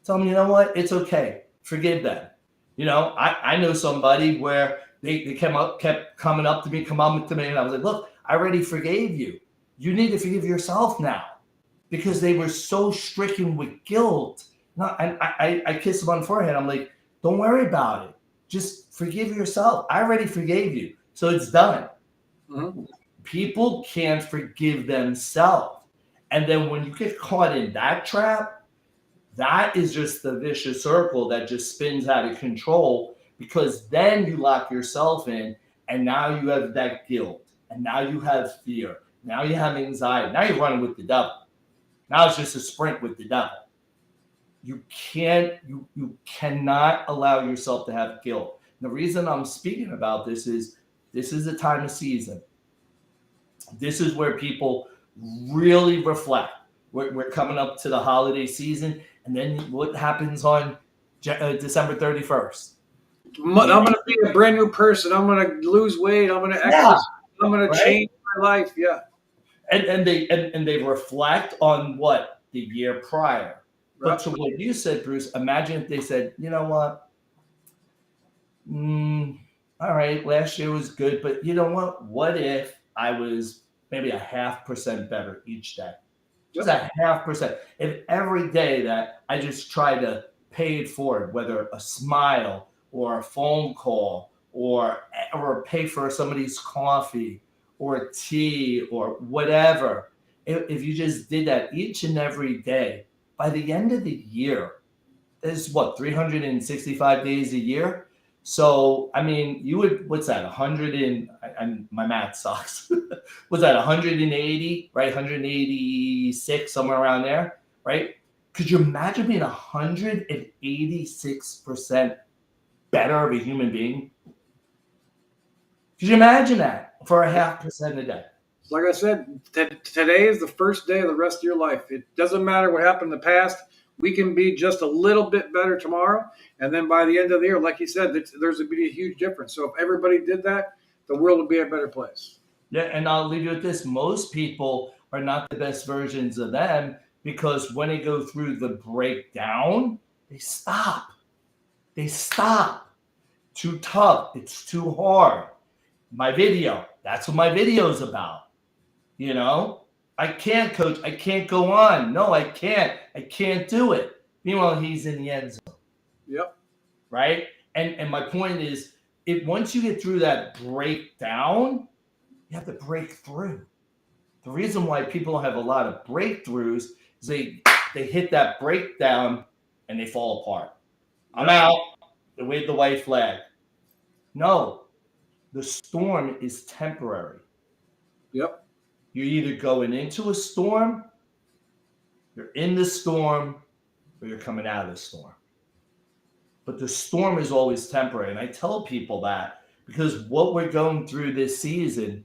[SPEAKER 3] Tell them, you know what? It's okay. Forgive them. You know, I know somebody where they kept coming up to me, and I was like, look, I already forgave you. You need to forgive yourself now, because they were so stricken with guilt. And I kissed them on the forehead. I'm like, don't worry about it. Just forgive yourself. I already forgave you. So it's done.
[SPEAKER 2] Mhm.
[SPEAKER 3] People can't forgive themselves. And then when you get caught in that trap, that is just the vicious circle that just spins out of control, because then you lock yourself in, and now you have that guilt, and now you have fear, now you have anxiety, now you're running with the devil. Now it's just a sprint with the devil. You cannot allow yourself to have guilt. The reason I'm speaking about this is a time of season. This is where people really reflect. We're coming up to the holiday season, and then what happens on December 31st?
[SPEAKER 2] I'm going to be a brand new person. I'm going to lose weight. I'm going to exercise. I'm going to change my life. Yeah.
[SPEAKER 3] And they reflect on what the year prior. But to what you said, Bruce, imagine if they said, you know what? All right, last year was good, but you know what? What if I was maybe 0.5% better each day? Just 0.5%. If every day that I just try to pay it forward, whether a smile or a phone call or pay for somebody's coffee or tea or whatever, if you just did that each and every day, by the end of the year, there's what, 365 days a year? So, I mean, you would, what's that, 100 and my math sucks. Was that 180, right? 186, somewhere around there, right? Could you imagine being 186% better of a human being? Could you imagine that for 0.5% a day?
[SPEAKER 2] Like I said, today is the first day of the rest of your life. It doesn't matter what happened in the past. We can be just a little bit better tomorrow. And then by the end of the year, like you said, there's going to be a huge difference. So if everybody did that, the world would be a better place.
[SPEAKER 3] Yeah, and I'll leave you with this. Most people are not the best versions of them, because when they go through the breakdown, they stop. They stop. Too tough. It's too hard. My video, that's what my video is about. You know, I can't, coach. I can't go on. No, I can't. I can't do it. Meanwhile, he's in the end zone.
[SPEAKER 2] Yep.
[SPEAKER 3] Right? And my point is, once you get through that breakdown, you have to break through. The reason why people have a lot of breakthroughs is they hit that breakdown and they fall apart. I'm out. They wave the white flag. No, the storm is temporary.
[SPEAKER 2] Yep.
[SPEAKER 3] You're either going into a storm, you're in the storm, or you're coming out of the storm. But the storm is always temporary. And I tell people that because what we're going through this season,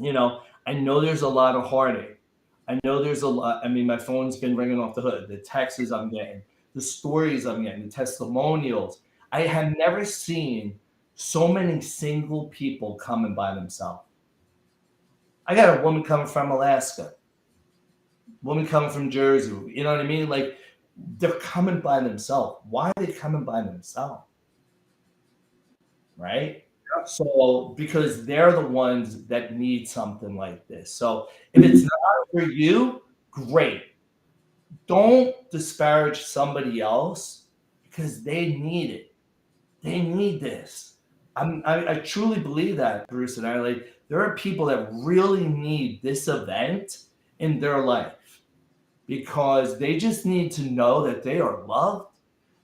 [SPEAKER 3] you know, I know there's a lot of heartache. I know there's a lot. I mean, my phone's been ringing off the hood. The texts I'm getting, the stories I'm getting, the testimonials. I have never seen so many single people coming by themselves. I got a woman coming from Alaska, woman coming from Jersey. You know what I mean? Like, they're coming by themselves. Why are they coming by themselves? Right? So, because they're the ones that need something like this. So, if it's not for you, great. Don't disparage somebody else, because they need it. They need this. I truly believe that, Bruce and I. Like, there are people that really need this event in their life, because they just need to know that they are loved.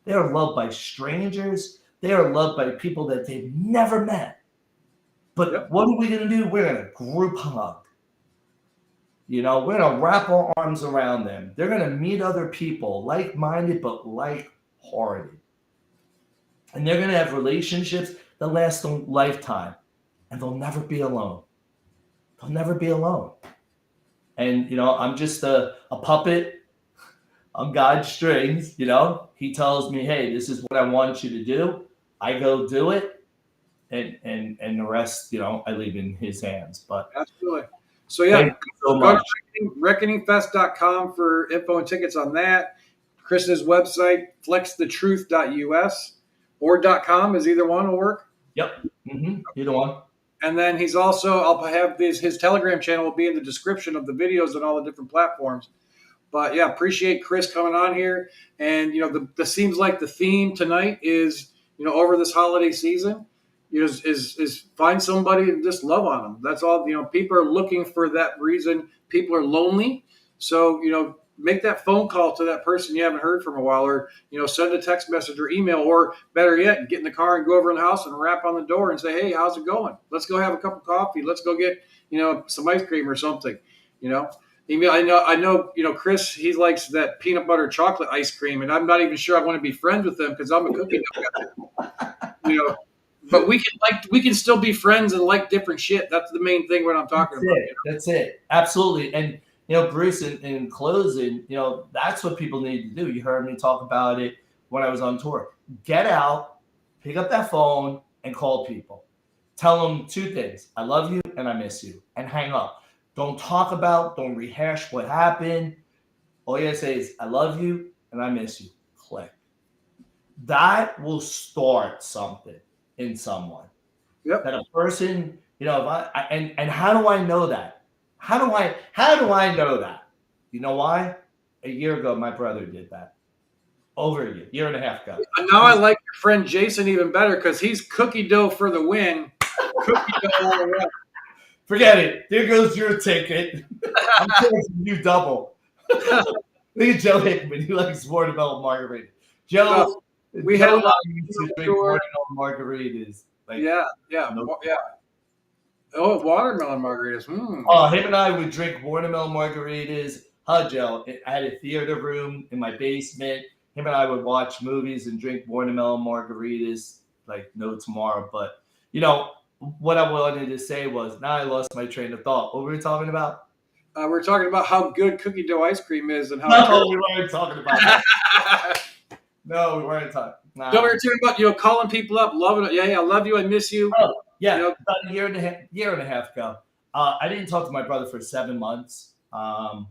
[SPEAKER 3] They are loved by strangers. They are loved by people that they've never met. But what are we going to do? We're going to group hug. You know, we're going to wrap our arms around them. They're going to meet other people, like-minded but like-hearted. And they're going to have relationships that last a lifetime. And they'll never be alone. They'll never be alone. And, you know, I'm just a puppet on God's strings. You know, he tells me, hey, this is what I want you to do. I go do it. And the rest, you know, I leave in his hands. But
[SPEAKER 2] absolutely. So yeah,
[SPEAKER 3] thank you so much.
[SPEAKER 2] reckoningfest.com for info and tickets on that. Chris's website, flexthetruth.us or .com, is either one will work.
[SPEAKER 3] Yep. Either one.
[SPEAKER 2] And then he's also, I'll have his Telegram channel will be in the description of the videos on all the different platforms. But yeah, appreciate Chris coming on here. And, the seems like the theme tonight is, over this holiday season, is find somebody and just love on them. That's all. People are looking for that reason. People are lonely. So, make that phone call to that person you haven't heard from a while, or, send a text message or email, or better yet, get in the car and go over in the house and rap on the door and say, hey, how's it going? Let's go have a cup of coffee. Let's go get, some ice cream or something, I know, Chris, he likes that peanut butter chocolate ice cream, and I'm not even sure I want to be friends with him because I'm a cookie dough guy, but we can still be friends and like different shit. That's the main thing what I'm talking about.
[SPEAKER 3] That's it. Absolutely. And, Bruce, in closing, that's what people need to do. You heard me talk about it when I was on tour. Get out, pick up that phone, and call people. Tell them two things. I love you and I miss you. And hang up. Don't rehash what happened. All you gotta say is, I love you and I miss you. Click. That will start something in someone.
[SPEAKER 2] Yep.
[SPEAKER 3] That a person, if and how do I know that? How do I know that? You know why? A year ago, my brother did that. Over a year and a half ago.
[SPEAKER 2] And now I like your friend Jason even better because he's cookie dough for the win. Cookie dough all the way.
[SPEAKER 3] Forget it. There goes your ticket. I'm charging you double. Look at Joe Hickman. He likes watermelon margarita. Joe,
[SPEAKER 2] we had a lot
[SPEAKER 3] to drink watermelon margaritas.
[SPEAKER 2] Yeah. Oh, watermelon margaritas.
[SPEAKER 3] Him and I would drink watermelon margaritas. Joe. I had a theater room in my basement. Him and I would watch movies and drink watermelon margaritas like no tomorrow. But, what I wanted to say was, now I lost my train of thought. What were we talking about?
[SPEAKER 2] We're talking about how good cookie dough ice cream is and how.
[SPEAKER 3] No, we weren't talking about that. No, we weren't talking. Nah.
[SPEAKER 2] No, we were talking about calling people up, loving it. Yeah, I love you, I miss you.
[SPEAKER 3] Oh, yeah, about a year and a half ago. I didn't talk to my brother for 7 months, and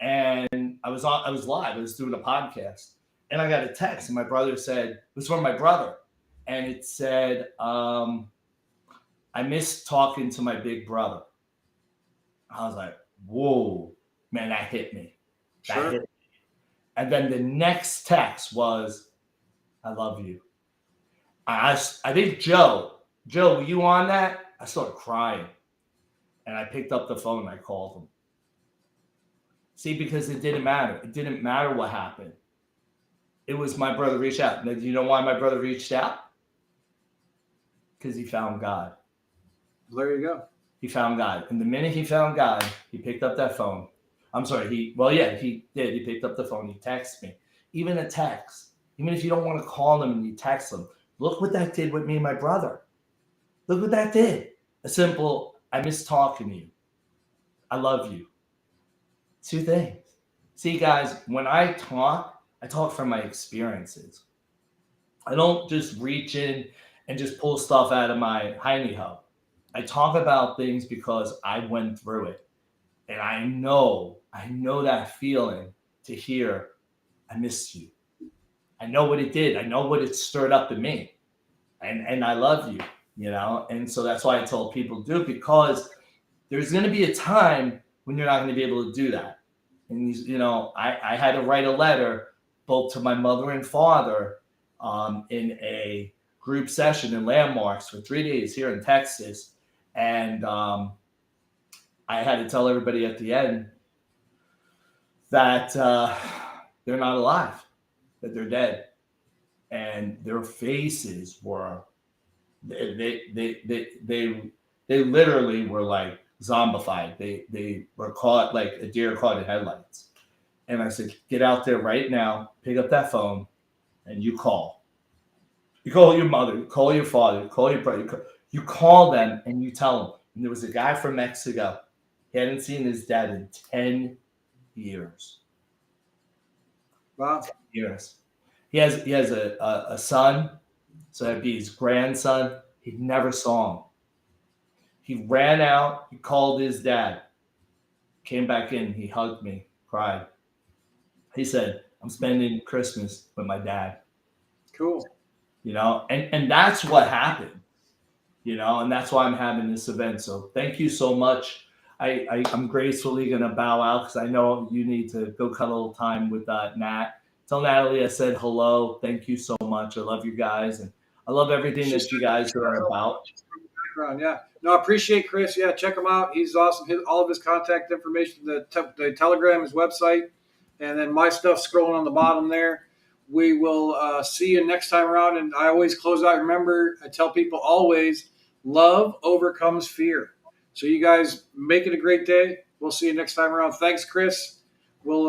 [SPEAKER 3] I was live. I was doing a podcast, and I got a text, and my brother said it was from my brother, and it said, I miss talking to my big brother. I was like, whoa, man, that hit me.
[SPEAKER 2] Sure.
[SPEAKER 3] Hit me. And then the next text was, I love you. I think Joe, were you on that? I started crying. And I picked up the phone and I called him. See, because it didn't matter. It didn't matter what happened. It was my brother reached out. Now, do you know why my brother reached out? Because he found God.
[SPEAKER 2] There you go.
[SPEAKER 3] He found God. And the minute he found God, he picked up that phone. I'm sorry. He did. He picked up the phone. He texted me. Even a text. Even if you don't want to call him and you text him. Look what that did with me and my brother. Look what that did. A simple, I miss talking to you. I love you. Two things. See, guys, when I talk from my experiences. I don't just reach in and just pull stuff out of my hiney hoe. I talk about things because I went through it. And I know that feeling to hear, I miss you. I know what it did. I know what it stirred up in me. And I love you, And so that's why I told people to do it, because there's going to be a time when you're not going to be able to do that. And, I had to write a letter both to my mother and father in a group session in Landmarks for 3 days here in Texas. And I had to tell everybody at the end that they're not alive, that they're dead. And their faces were, they literally were like zombified. They were caught like a deer caught in headlights. And I said, get out there right now, pick up that phone, and you call. You call your mother, you call your father, you call your brother. You call them and you tell them. And there was a guy from Mexico. He hadn't seen his dad in 10 years.
[SPEAKER 2] Wow.
[SPEAKER 3] 10 years. He has a son, so that'd be his grandson. He never saw him. He ran out. He called his dad. came back in. He hugged me, cried. He said, "I'm spending Christmas with my dad."
[SPEAKER 2] Cool.
[SPEAKER 3] And that's what happened. And that's why I'm having this event. So thank you so much. I'm gracefully going to bow out because I know you need to go cuddle time with Nat. Tell Natalie I said hello. Thank you so much. I love you guys, and I love everything that you guys are about.
[SPEAKER 2] Yeah. No, I appreciate Chris. Yeah, check him out. He's awesome. All of his contact information, the Telegram, his website, and then my stuff scrolling on the bottom there. We will see you next time around. And I always close out. Remember, I tell people always, love overcomes fear. So you guys make it a great day. We'll see you next time around. Thanks, Chris. We'll